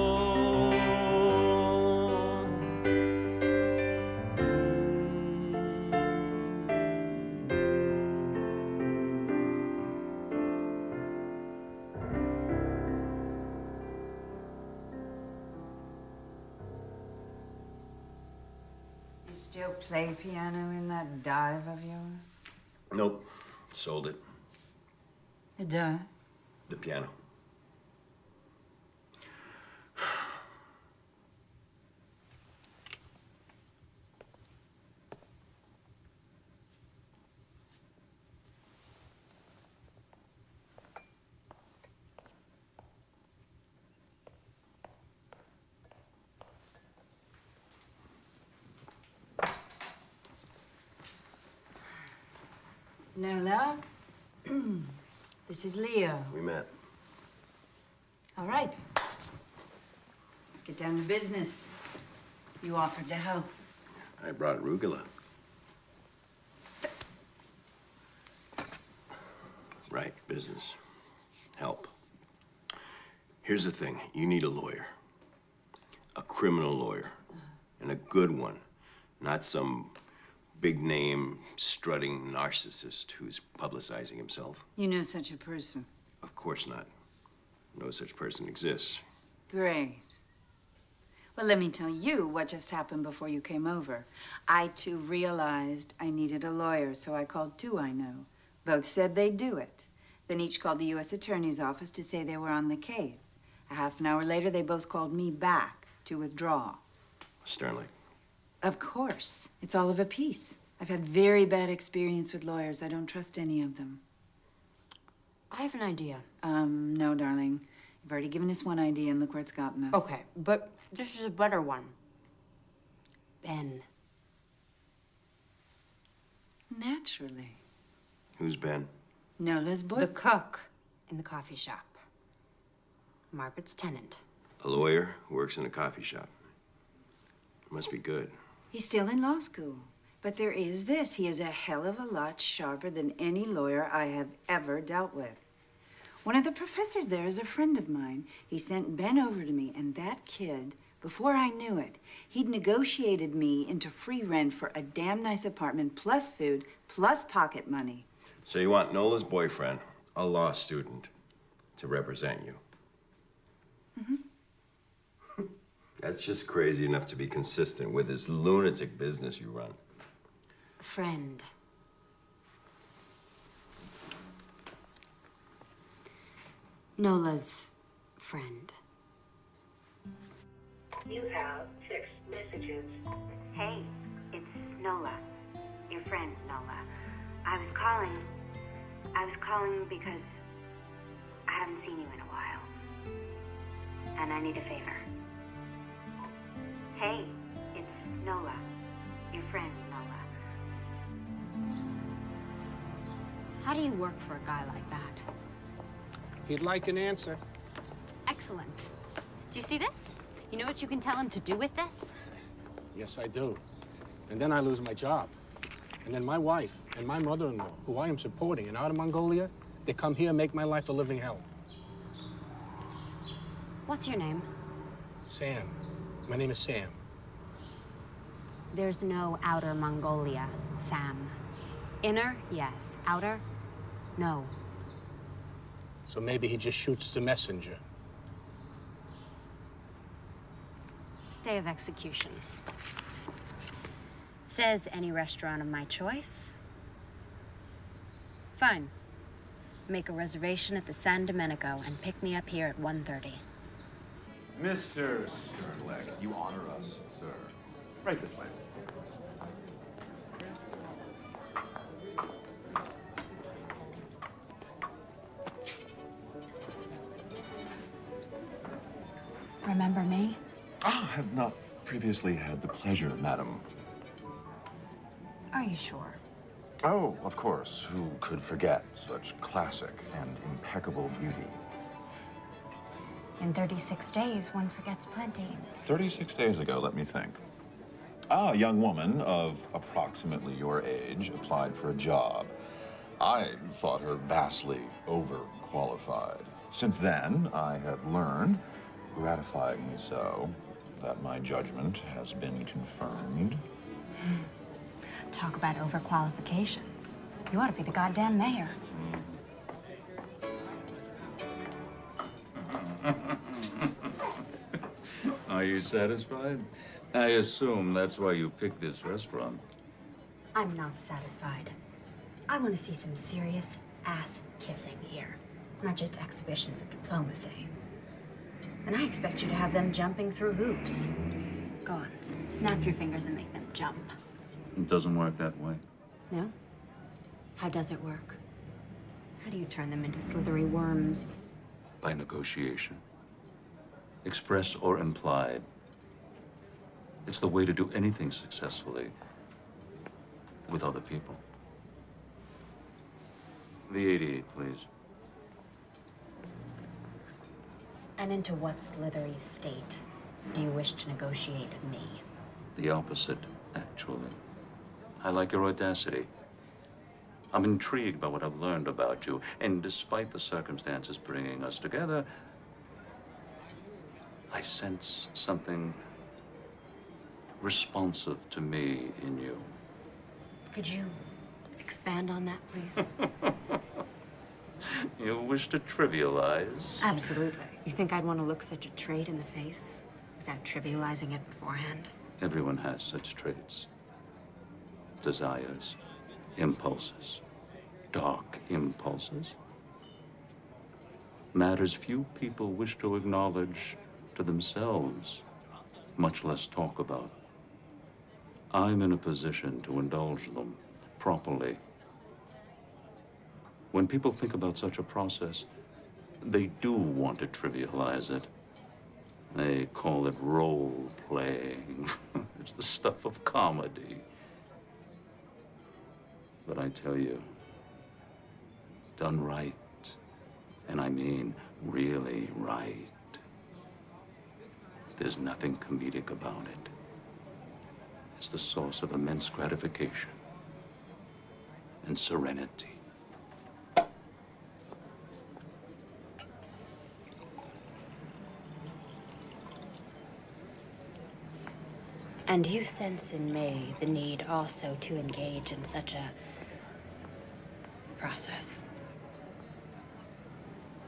You still play piano in that dive of yours? Nope. Sold it. The dive? The piano. Nola, this is Leo. We met. All right. Let's get down to business. You offered to help. I brought arugula. Right, business. Help. Here's the thing. You need a lawyer. A criminal lawyer. And a good one. Not some big-name, strutting narcissist who's publicizing himself. You know such a person. Of course not. No such person exists. Great. Well, let me tell you what just happened before you came over. I, too, realized I needed a lawyer, so I called two I know. Both said they'd do it. Then each called the U.S. Attorney's office to say they were on the case. A half an hour later, they both called me back to withdraw. Sternly. Of course. It's all of a piece. I've had very bad experience with lawyers. I don't trust any of them. I have an idea. No, darling. You've already given us one idea, and look where it's gotten us. Okay, but this is a better one. Ben. Naturally. Who's Ben? Nola's boy. The cook in the coffee shop. Margaret's tenant. A lawyer who works in a coffee shop. Must be good. He's still in law school. But there is this. He is a hell of a lot sharper than any lawyer I have ever dealt with. One of the professors there is a friend of mine. He sent Ben over to me, and that kid, before I knew it, he'd negotiated me into free rent for a damn nice apartment, plus food, plus pocket money. So you want Nola's boyfriend, a law student, to represent you? Mm-hmm. That's just crazy enough to be consistent with this lunatic business you run. Friend. Nola's friend. You have 6 messages. Hey, it's Nola. Your friend, Nola. I was calling because I haven't seen you in a while. And I need a favor. Hey, it's Nola. Your friend, Nola. How do you work for a guy like that? He'd like an answer. Excellent. Do you see this? You know what you can tell him to do with this? Yes, I do. And then I lose my job. And then my wife and my mother-in-law, who I am supporting in Outer Mongolia, they come here and make my life a living hell. What's your name? Sam. My name is Sam. There's no outer Mongolia, Sam. Inner, yes. Outer, no. So maybe he just shoots the messenger. Stay of execution. Says any restaurant of my choice. Fine. Make a reservation at the San Domenico and pick me up here at 1:30. Mr. Sternleck, you honor us, sir. Right this way. Remember me? Ah, I have not previously had the pleasure, madam. Are you sure? Oh, of course. Who could forget such classic and impeccable beauty? In 36 days, one forgets plenty. 36 days ago, let me think. A young woman of approximately your age applied for a job. I thought her vastly overqualified. Since then, I have learned, gratifyingly so, that my judgment has been confirmed. Talk about overqualifications. You ought to be the goddamn mayor. Are you satisfied? I assume that's why you picked this restaurant. I'm not satisfied. I want to see some serious ass kissing here, not just exhibitions of diplomacy. And I expect you to have them jumping through hoops. Go on, snap your fingers and make them jump. It doesn't work that way. No? How does it work? How do you turn them into slithery worms? By negotiation. Express or implied. It's the way to do anything successfully with other people. The 88, please. And into what slithery state do you wish to negotiate me? The opposite, actually. I like your audacity. I'm intrigued by what I've learned about you, and despite the circumstances bringing us together, I sense something responsive to me in you. Could you expand on that, please? You wish to trivialize? Absolutely. You think I'd want to look such a trait in the face without trivializing it beforehand? Everyone has such traits. Desires, impulses, dark impulses. Matters few people wish to acknowledge to themselves, much less talk about. I'm in a position to indulge them properly. When people think about such a process, they do want to trivialize it. They call it role-playing. It's the stuff of comedy. But I tell you, done right, and I mean really right, there's nothing comedic about it. It's the source of immense gratification and serenity. And you sense in me the need also to engage in such a process.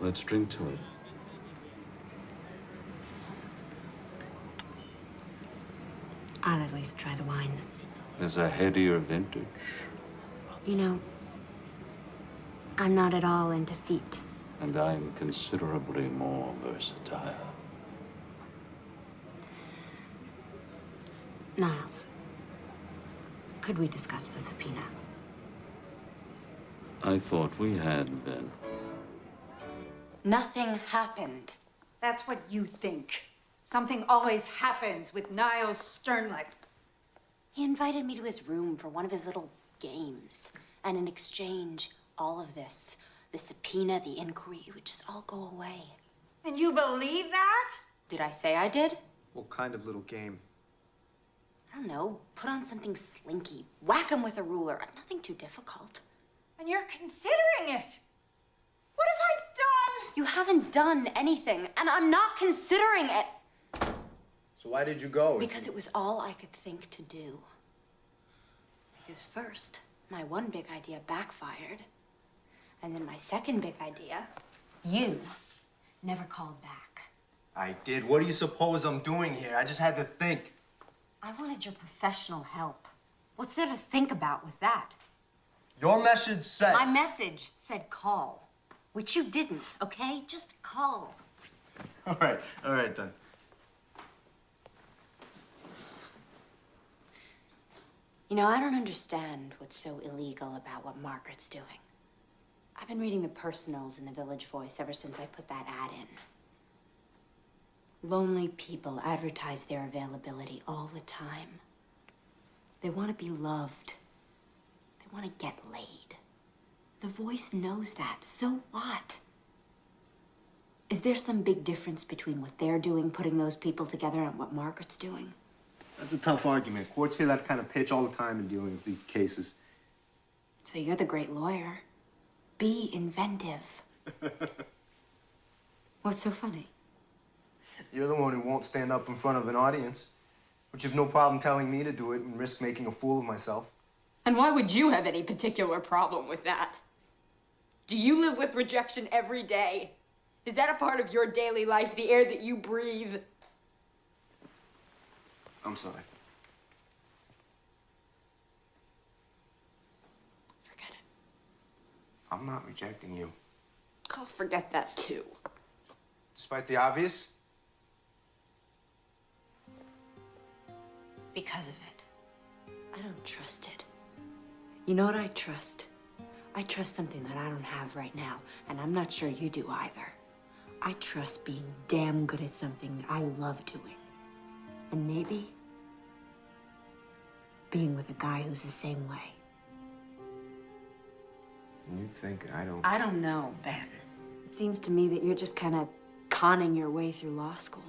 Let's drink to it. I'll at least try the wine. There's a headier vintage. You know, I'm not at all into feet. And I'm considerably more versatile. Niles, could we discuss the subpoena? I thought we had been. Nothing happened. That's what you think. Something always happens with Niles Sternleck. He invited me to his room for one of his little games. And in exchange, all of this, the subpoena, the inquiry, would just all go away. And you believe that? Did I say I did? What kind of little game? I don't know. Put on something slinky. Whack him with a ruler. Nothing too difficult. And you're considering it. What have I done? You haven't done anything, and I'm not considering it. So why did you go? Because it was all I could think to do. Because first, my one big idea backfired. And then my second big idea, you never called back. I did. What do you suppose I'm doing here? I just had to think. I wanted your professional help. What's there to think about with that? Your message said... My message said call, which you didn't, okay? Just call. All right then. You know, I don't understand what's so illegal about what Margaret's doing. I've been reading the personals in the Village Voice ever since I put that ad in. Lonely people advertise their availability all the time. They want to be loved. They want to get laid. The Voice knows that. So what? Is there some big difference between what they're doing, putting those people together, and what Margaret's doing? That's a tough argument. Courts hear that kind of pitch all the time in dealing with these cases. So you're the great lawyer. Be inventive. What's so funny? You're the one who won't stand up in front of an audience, but you've no problem telling me to do it and risk making a fool of myself. And why would you have any particular problem with that? Do you live with rejection every day? Is that a part of your daily life, the air that you breathe? I'm sorry. Forget it. I'm not rejecting you. I'll forget that too. Despite the obvious? Because of it. I don't trust it. You know what I trust? I trust something that I don't have right now, and I'm not sure you do either. I trust being damn good at something that I love doing. And maybe being with a guy who's the same way. You think I don't... I don't know, Ben. It seems to me that you're just kind of conning your way through law school.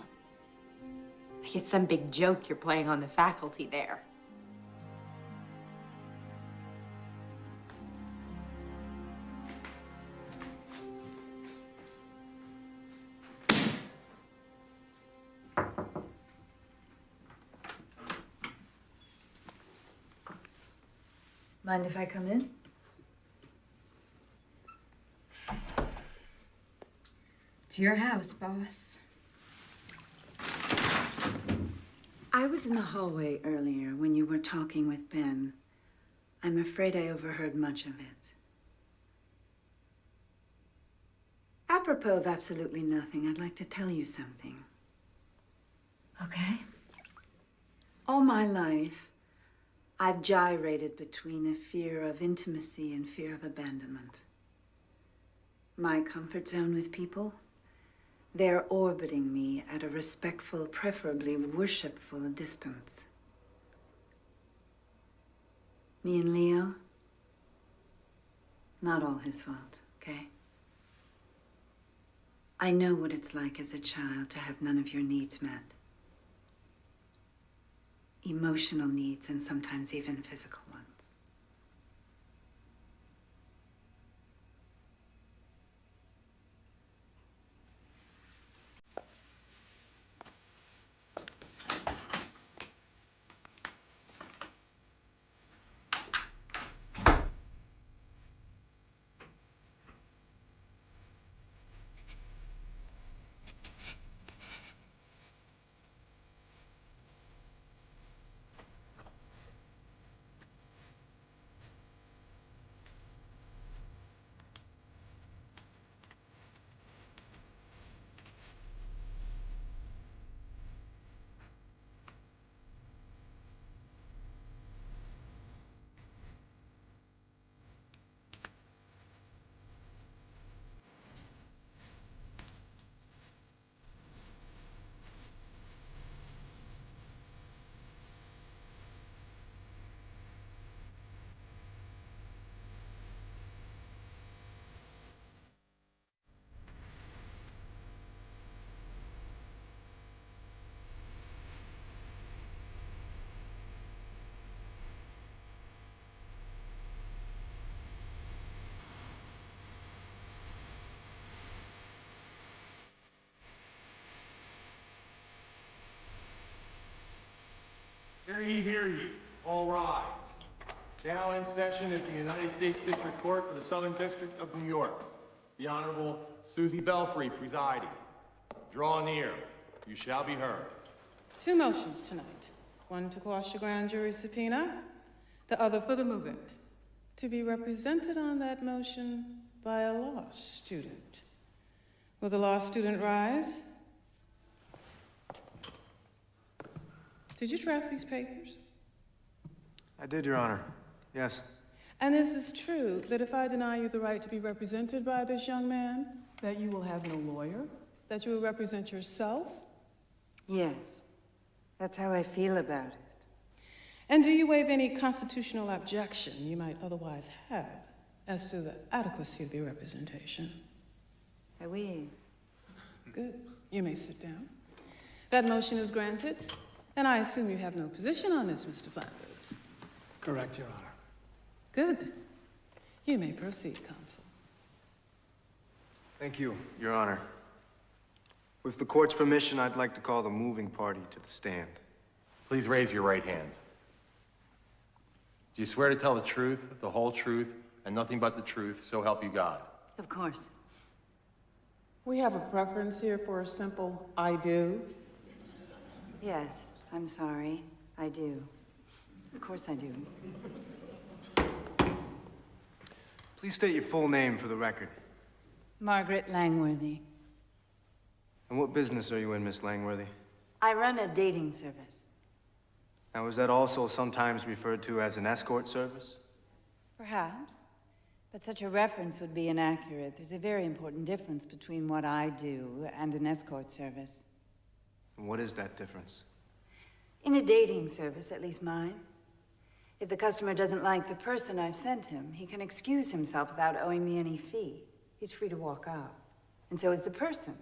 Like it's some big joke you're playing on the faculty there. Mind if I come in? It's your house, boss. I was in the hallway earlier when you were talking with Ben. I'm afraid I overheard much of it. Apropos of absolutely nothing, I'd like to tell you something. Okay? All my life, I've gyrated between a fear of intimacy and fear of abandonment. My comfort zone with people, they're orbiting me at a respectful, preferably worshipful distance. Me and Leo, not all his fault, okay? I know what it's like as a child to have none of your needs met. Emotional needs and sometimes even physical ones. hear you. All rise. Now in session at the United States District Court for the Southern District of New York. The Honorable Susie Belfry presiding. Draw near. You shall be heard. Two motions tonight. One to quash the grand jury subpoena, the other for the movement. To be represented on that motion by a law student. Will the law student rise? Did you draft these papers? I did, Your Honor. Yes. And this is true, that if I deny you the right to be represented by this young man, that you will have no lawyer? That you will represent yourself? Yes. That's how I feel about it. And do you waive any constitutional objection you might otherwise have as to the adequacy of your representation? I waive. Good. You may sit down. That motion is granted, and I assume you have no position on this, Mr. Flanders. Correct, Your Honor. Good. You may proceed, counsel. Thank you, Your Honor. With the court's permission, I'd like to call the moving party to the stand. Please raise your right hand. Do you swear to tell the truth, the whole truth, and nothing but the truth, so help you God? Of course. We have a preference here for a simple I do. Yes, I'm sorry. I do. Of course I do. Please state your full name for the record. Margaret Langworthy. And what business are you in, Miss Langworthy? I run a dating service. Now, is that also sometimes referred to as an escort service? Perhaps. But such a reference would be inaccurate. There's a very important difference between what I do and an escort service. And what is that difference? In a dating service, at least mine, if the customer doesn't like the person I've sent him, he can excuse himself without owing me any fee. He's free to walk out. And so is the person.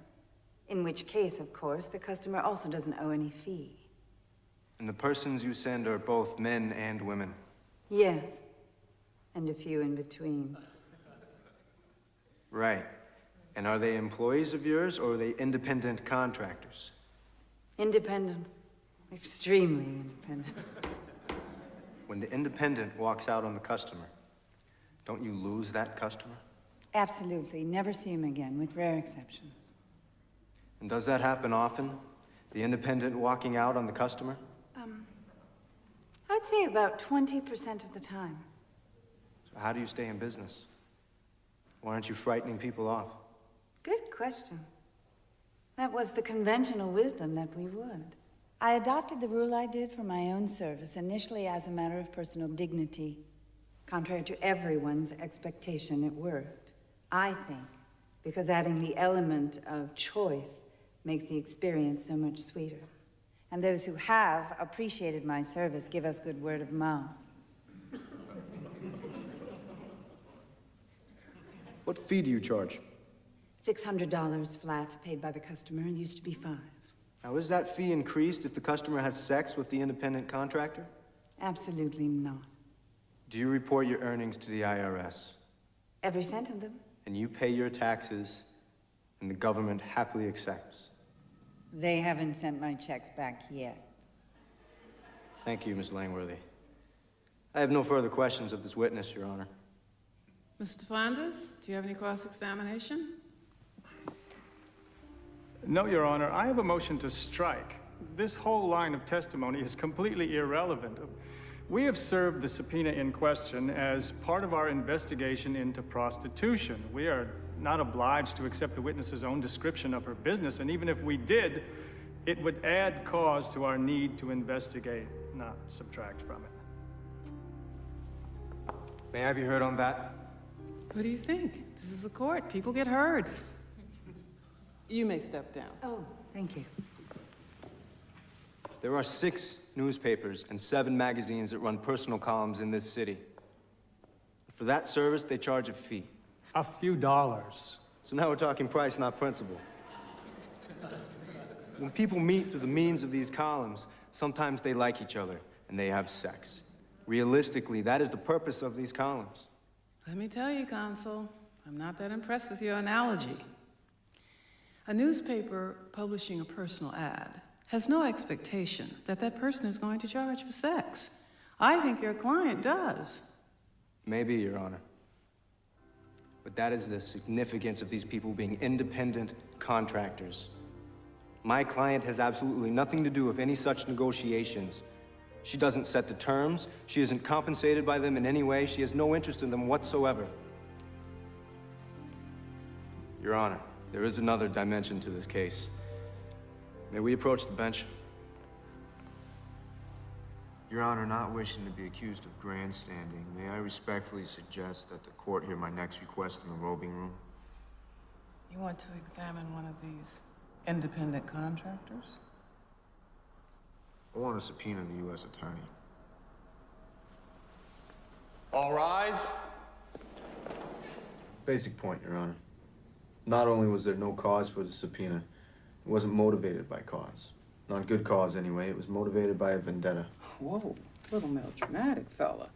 In which case, of course, the customer also doesn't owe any fee. And the persons you send are both men and women? Yes. And a few in between. Right. And are they employees of yours, or are they independent contractors? Independent. Extremely independent. When the independent walks out on the customer, don't you lose that customer? Absolutely. Never see him again, with rare exceptions. And does that happen often? The independent walking out on the customer? I'd say about 20% of the time. So how do you stay in business? Why aren't you frightening people off? Good question. That was the conventional wisdom that we would. I adopted the rule I did for my own service, initially as a matter of personal dignity. Contrary to everyone's expectation, it worked. I think, because adding the element of choice makes the experience so much sweeter. And those who have appreciated my service give us good word of mouth. What fee do you charge? $600 flat, paid by the customer. It used to be $5. Now, is that fee increased if the customer has sex with the independent contractor? Absolutely not. Do you report your earnings to the IRS? Every cent of them. And you pay your taxes, and the government happily accepts? They haven't sent my checks back yet. Thank you, Miss Langworthy. I have no further questions of this witness, Your Honor. Mr. Flanders, do you have any cross-examination? No, Your Honor. I have a motion to strike. This whole line of testimony is completely irrelevant. We have served the subpoena in question as part of our investigation into prostitution. We are not obliged to accept the witness's own description of her business, and even if we did, it would add cause to our need to investigate, not subtract from it. May I be heard on that? What do you think? This is a court. People get heard. You may step down. Oh, thank you. There are 6 newspapers and 7 magazines that run personal columns in this city. For that service, they charge a fee. A few dollars. So now we're talking price, not principle. When people meet through the means of these columns, sometimes they like each other and they have sex. Realistically, that is the purpose of these columns. Let me tell you, Consul, I'm not that impressed with your analogy. A newspaper publishing a personal ad has no expectation that that person is going to charge for sex. I think your client does. Maybe, Your Honor. But that is the significance of these people being independent contractors. My client has absolutely nothing to do with any such negotiations. She doesn't set the terms. She isn't compensated by them in any way. She has no interest in them whatsoever. Your Honor, there is another dimension to this case. May we approach the bench? Your Honor, not wishing to be accused of grandstanding, may I respectfully suggest that the court hear my next request in the robing room? You want to examine one of these independent contractors? I want to subpoena the U.S. Attorney. All rise. Basic point, Your Honor. Not only was there no cause for the subpoena, it wasn't motivated by cause. Not good cause, anyway. It was motivated by a vendetta. Whoa, little melodramatic fella.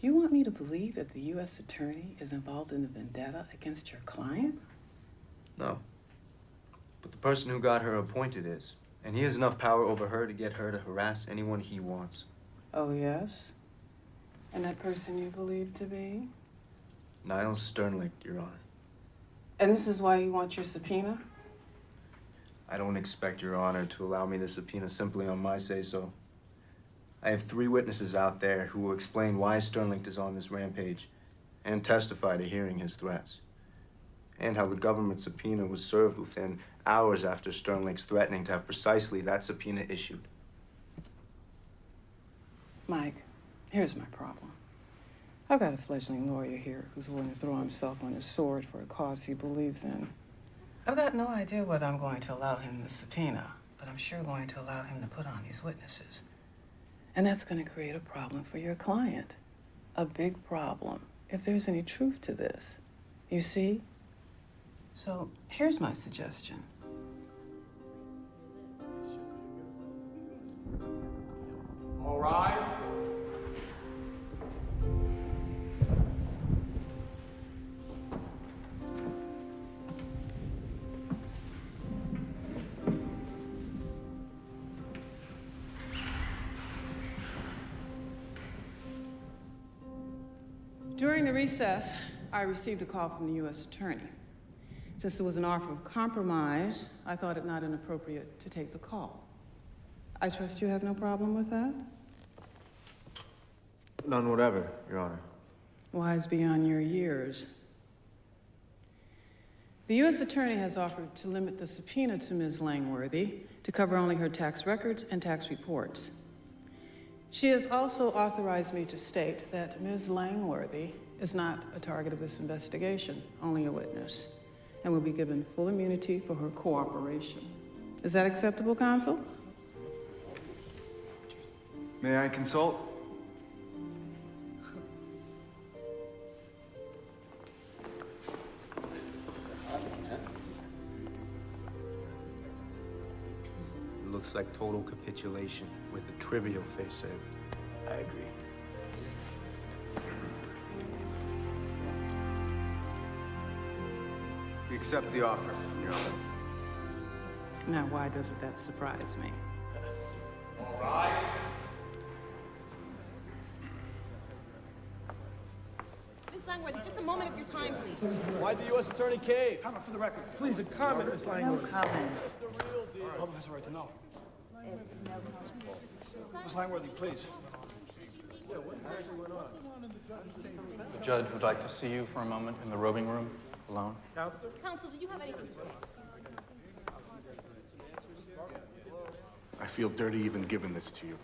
You want me to believe that the U.S. Attorney is involved in a vendetta against your client? No. But the person who got her appointed is. And he has enough power over her to get her to harass anyone he wants. Oh, yes? And that person you believe to be? Niles Sternlicht, Your Honor. And this is why you want your subpoena? I don't expect Your Honor to allow me the subpoena simply on my say-so. I have 3 witnesses out there who will explain why Sternlicht is on this rampage and testify to hearing his threats. And how the government subpoena was served within hours after Sternlicht's threatening to have precisely that subpoena issued. Mike, here's my problem. I've got a fledgling lawyer here who's willing to throw himself on his sword for a cause he believes in. I've got no idea whether I'm going to allow him the subpoena, but I'm sure going to allow him to put on these witnesses. And that's going to create a problem for your client. A big problem, if there's any truth to this. You see? So here's my suggestion. All rise. During the recess, I received a call from the U.S. Attorney. Since there was an offer of compromise, I thought it not inappropriate to take the call. I trust you have no problem with that? None whatever, Your Honor. Wise beyond your years. The U.S. Attorney has offered to limit the subpoena to Ms. Langworthy to cover only her tax records and tax reports. She has also authorized me to state that Ms. Langworthy is not a target of this investigation, only a witness, and will be given full immunity for her cooperation. Is that acceptable, counsel? May I consult? It looks like total capitulation with a trivial face saver. I agree. We accept the offer, Your Honor. Now, why doesn't that surprise me? All rise. Miss Langworthy, just a moment of your time, please. Why the U.S. Attorney cave? Comment for the record. Please, a comment, Miss Langworthy. No comment. That's the real deal. The public has a right to know. Miss Langworthy, please. The judge would like to see you for a moment in the robing room, alone. Counsel, do you have anything to say? I feel dirty even giving this to you.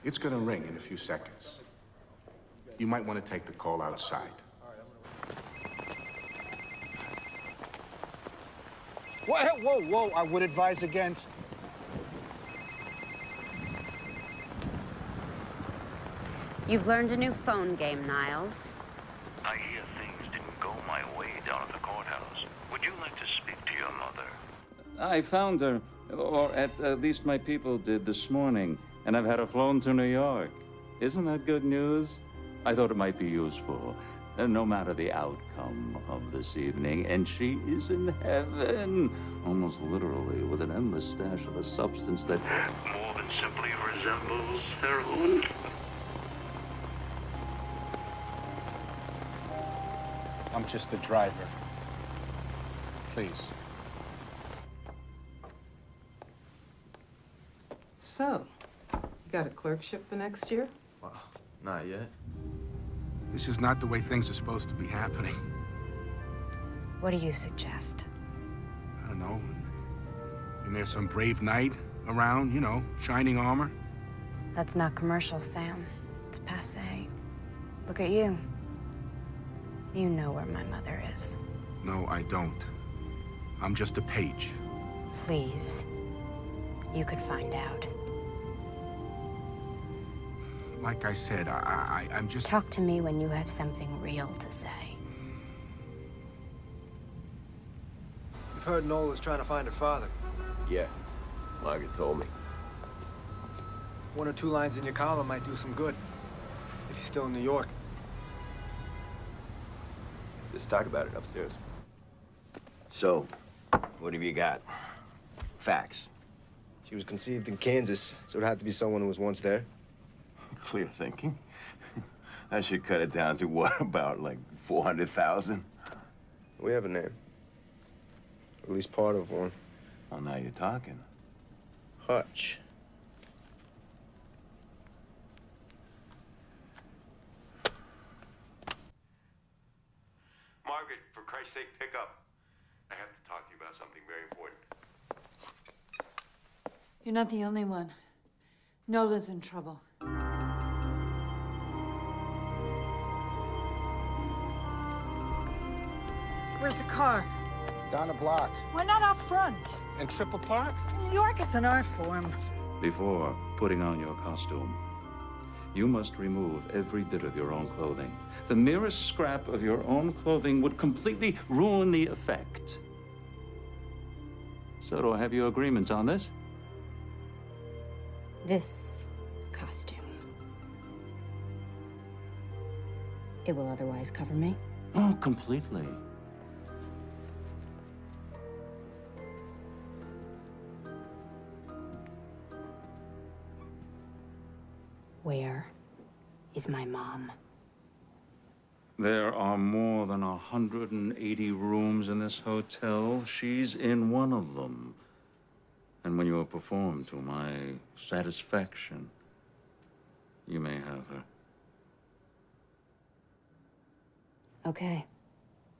It's gonna ring in a few seconds. You might want to take the call outside. Whoa, whoa, I would advise against. You've learned a new phone game, Niles. I hear things didn't go my way down at the courthouse. Would you like to speak to your mother? I found her, or at least my people did this morning, and I've had her flown to New York. Isn't that good news? I thought it might be useful. And no matter the outcome of this evening, and she is in heaven, almost literally, with an endless stash of a substance that more than simply resembles heroin. I'm just a driver. Please. So, you got a clerkship for next year? Well, not yet. This is not the way things are supposed to be happening. What do you suggest? I don't know. And there's some brave knight around, you know, shining armor. That's not commercial, Sam. It's passé. Look at you. You know where my mother is. No, I don't. I'm just a page. Please. You could find out. Like I said, I'm just... Talk to me when you have something real to say. You've heard Nola's trying to find her father. Yeah, Margaret told me. 1 or 2 lines in your column might do some good. If he's still in New York. Let's talk about it upstairs. So, what have you got? Facts. She was conceived in Kansas, so it had to be someone who was once there. Clear thinking. I should cut it down to what, about like 400,000? We have a name. At least part of one. Well, now you're talking. Hutch. Margaret, for Christ's sake, pick up. I have to talk to you about something very important. You're not the only one. Nola's in trouble. Where's the car? Down the block. Why not out front? In Triple Park? In New York, it's an art form. Before putting on your costume, you must remove every bit of your own clothing. The merest scrap of your own clothing would completely ruin the effect. So do I have your agreement on this? This costume. It will otherwise cover me? Oh, completely. Where is my mom? There are more than 180 rooms in this hotel. She's in one of them. And when you have performed to my satisfaction, you may have her. Okay.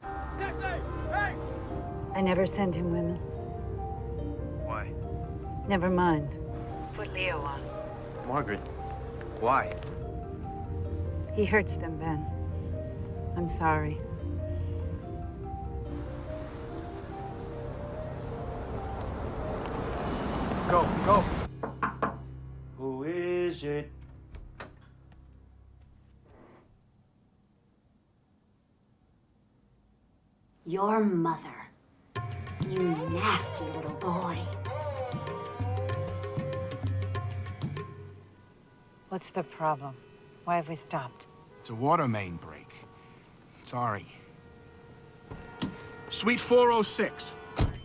Taxi! Hey! I never send him women. Why? Never mind. Put Leo on. Margaret, why? He hurts them, Ben. I'm sorry. Go, go. Who is it? Your mother. You nasty little boy. What's the problem? Why have we stopped? It's a water main break. Sorry. Suite 406.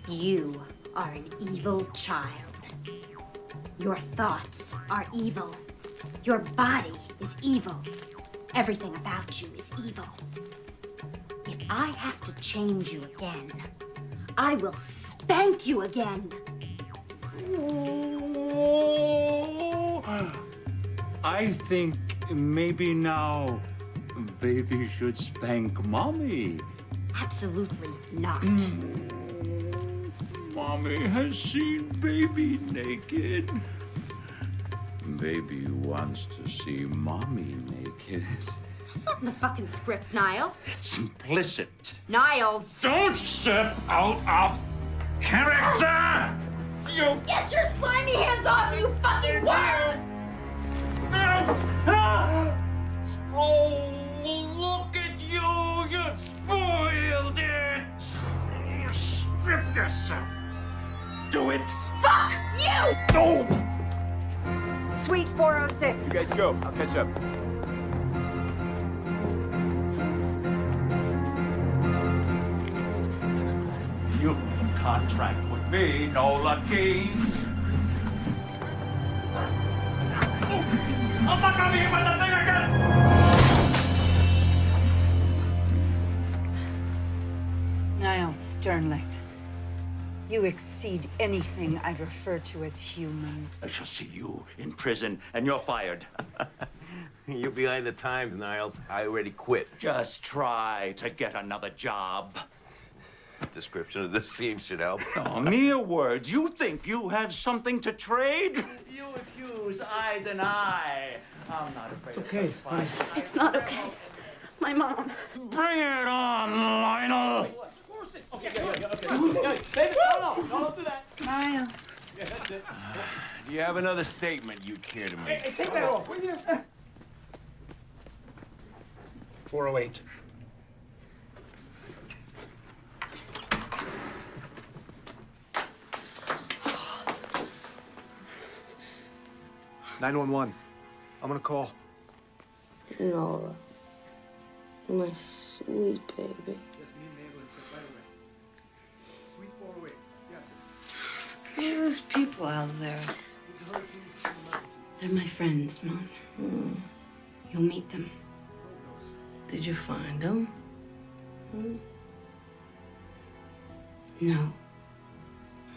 You are an evil child. Your thoughts are evil. Your body is evil. Everything about you is evil. If I have to change you again, I will spank you again. I think maybe now baby should spank mommy. Absolutely not. Mommy has seen baby naked. Baby wants to see mommy naked. That's not in the fucking script, Niles. It's implicit. Niles! Don't step out of character! You Get your slimy hands off, you fucking worm! Oh, look at you! You spoiled it! Strip yourself. Do it. Fuck you! No! Suite 406. You guys go. I'll catch up. contract with me, Nola Keynes. I'm not gonna be hit by the thing again! Niles Sternlicht, you exceed anything I've referred to as human. I shall see you in prison, and you're fired. You're behind the times, Niles. I already quit. Just try to get another job. Description of this scene should help. Oh, mere words. You think you have something to trade? You accuse, I deny. I'm not afraid. It's okay. Fine. It's not okay. My mom. Bring it on, Lionel. Okay. David, no, don't do that. Smile. Yeah, that's it. Do you have another statement you care to make? Hey, take that off, will you? 408. "911. I'm gonna call." Nola, my sweet baby. Who are those people out there? They're my friends, Mom. You'll meet them. Did you find them? No,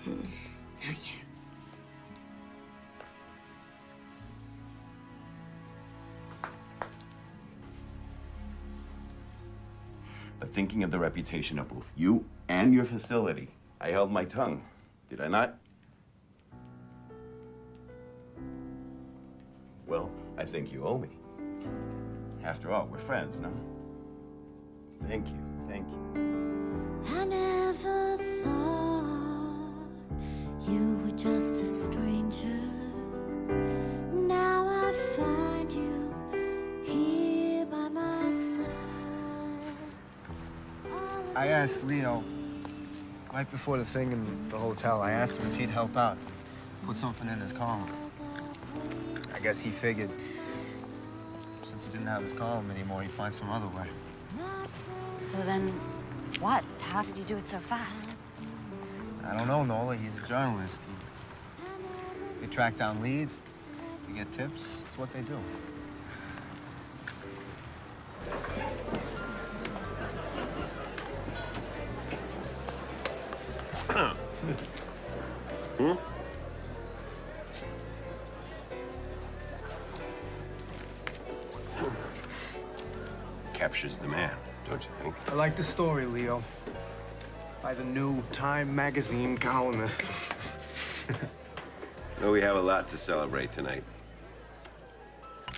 Hmm. not yet. But thinking of the reputation of both you and your facility, I held my tongue. Did I not? Well, I think you owe me. After all, we're friends, no? Thank you, thank you. I never thought you were just a stranger. Now I find you here by my side. I asked Leo, right before the thing in the hotel, I asked him if he'd help out. Put something in his column. I guess he figured since he didn't have his column anymore, he'd find some other way. So then, what? How did he do it so fast? I don't know, Nola. He's a journalist. They track down leads, they get tips. It's what they do. Captures the man, don't you think? I like the story, Leo. By the new Time magazine columnist. Well, we have a lot to celebrate tonight.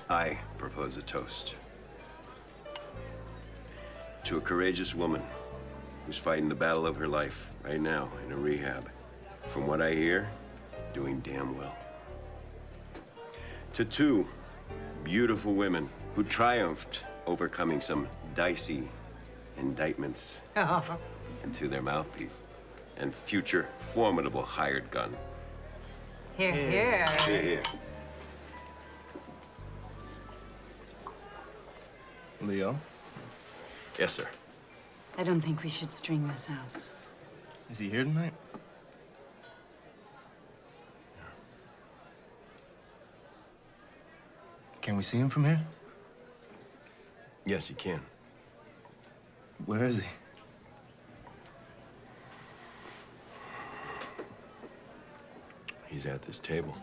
I propose a toast to a courageous woman who's fighting the battle of her life right now in a rehab. From what I hear, doing damn well. To two beautiful women who triumphed overcoming some dicey indictments. And to their mouthpiece and future formidable hired gun. Here, here. Here, here. Leo? Yes, sir. I don't think we should string this out. Is he here tonight? Can we see him from here? Yes, you can. Where is he? He's at this table.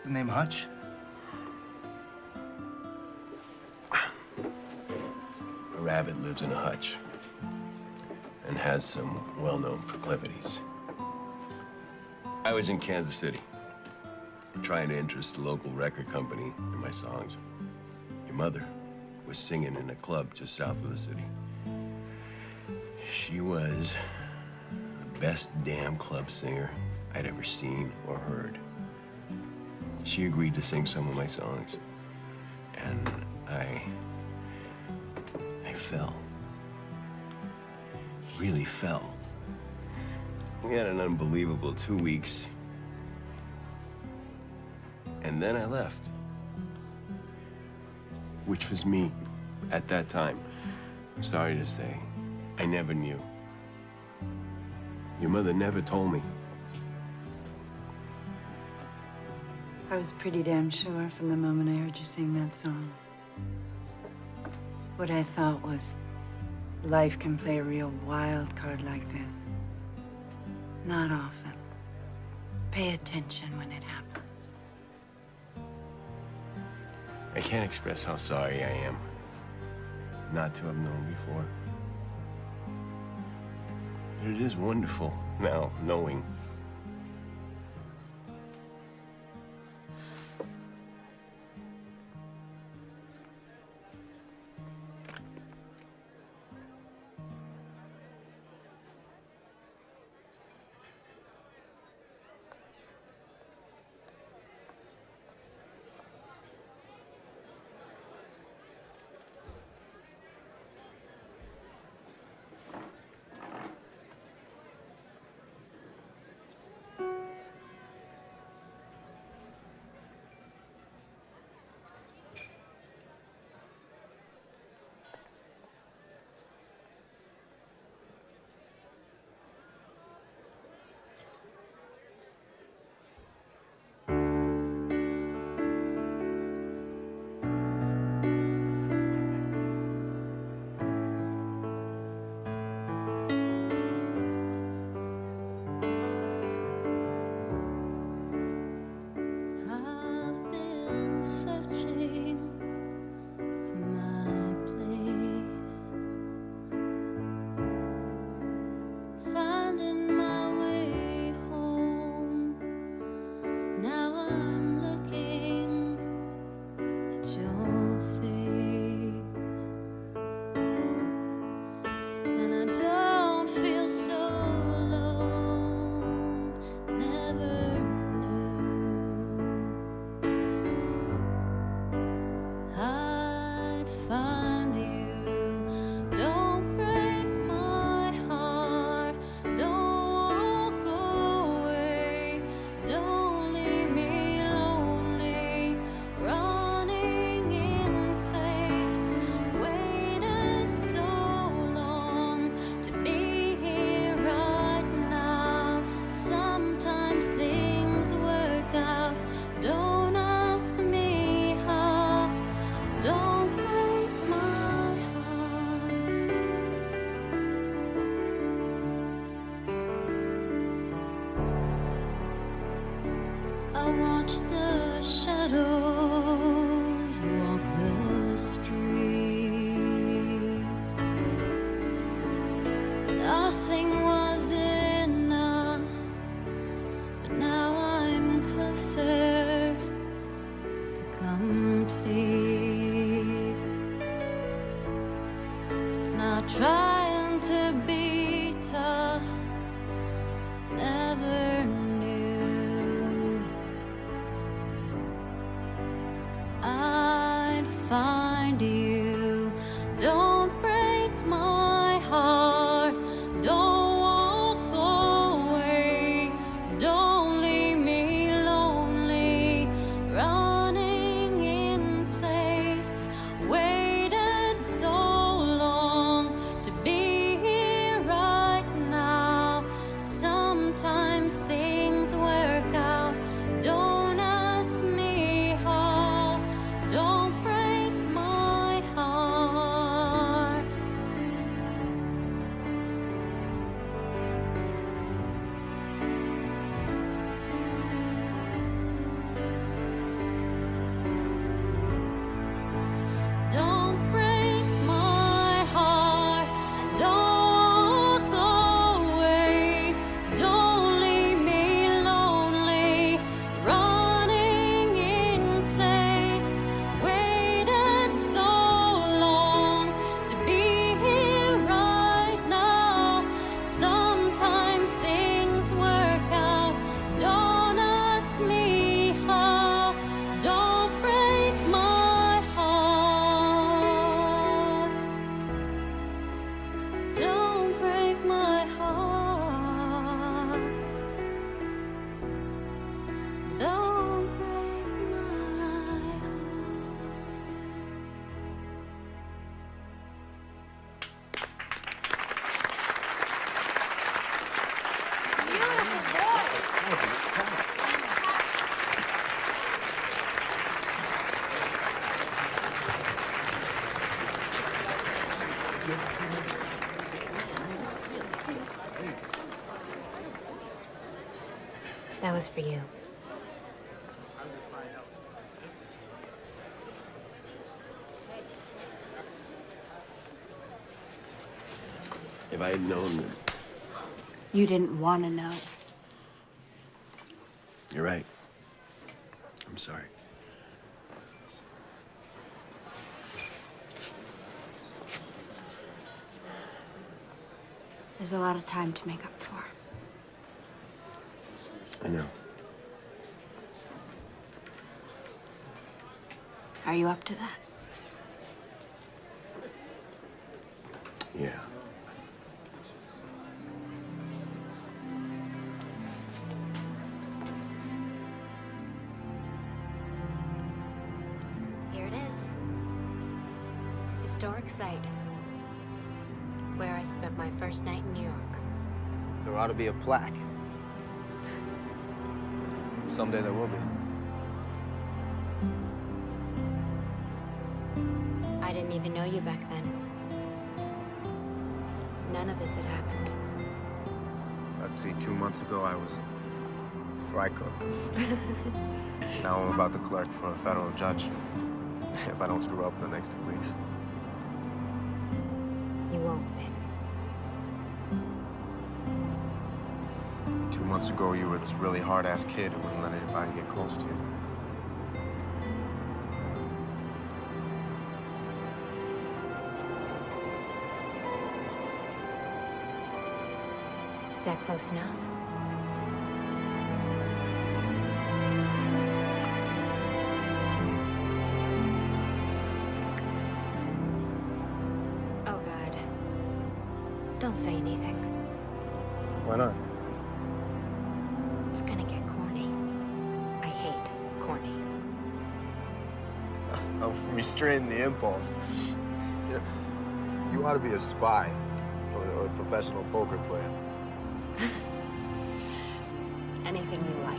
The name Hutch? A rabbit lives in a hutch and has some well-known proclivities. I was in Kansas City, trying to interest the local record company in my songs. Your mother was singing in a club just south of the city. She was the best damn club singer I'd ever seen or heard. She agreed to sing some of my songs, and I fell. Really fell. We had an unbelievable 2 weeks. And then I left. which was me at that time. I'm sorry to say, I never knew. Your mother never told me. I was pretty damn sure from the moment I heard you sing that song. What I thought was, life can play a real wild card like this. Not often. Pay attention when it happens. I can't express how sorry I am not to have known before. But it is wonderful now knowing. I've been searching for my place, finding my way home. Now I'm looking at your face, and I don't feel so alone. Never I'd find you. Don't break my heart. Don't walk away. Don't leave me lonely. Running in place. Waited so long to be here right now. Sometimes things work out. Don't ask me how. Don't break my heart. I watch the shadows walk the street. Nothing was enough, but now I'm closer to complete. Not trying to be tough, never knew I'd find you. That was for you. If I had known that... You didn't want to know. You're right. I'm sorry. There's a lot of time to make up for. I know. Are you up to that? Yeah. Here it is. Historic site. Where I spent my first night in New York. There ought to be a plaque. Someday there will be. I didn't even know you back then. None of this had happened. Let's see, 2 months ago I was a fry cook. Now I'm about to clerk for a federal judge. If I don't screw up in the next 2 weeks. You won't, Ben. 2 months ago, you were this really hard-ass kid who wouldn't let anybody get close to you. Is that close enough? Oh, God. Don't say anything. Why not? It's gonna get corny. I hate corny. I'm restraining the impulse. You know, you ought to be a spy or a professional poker player. Anything you like.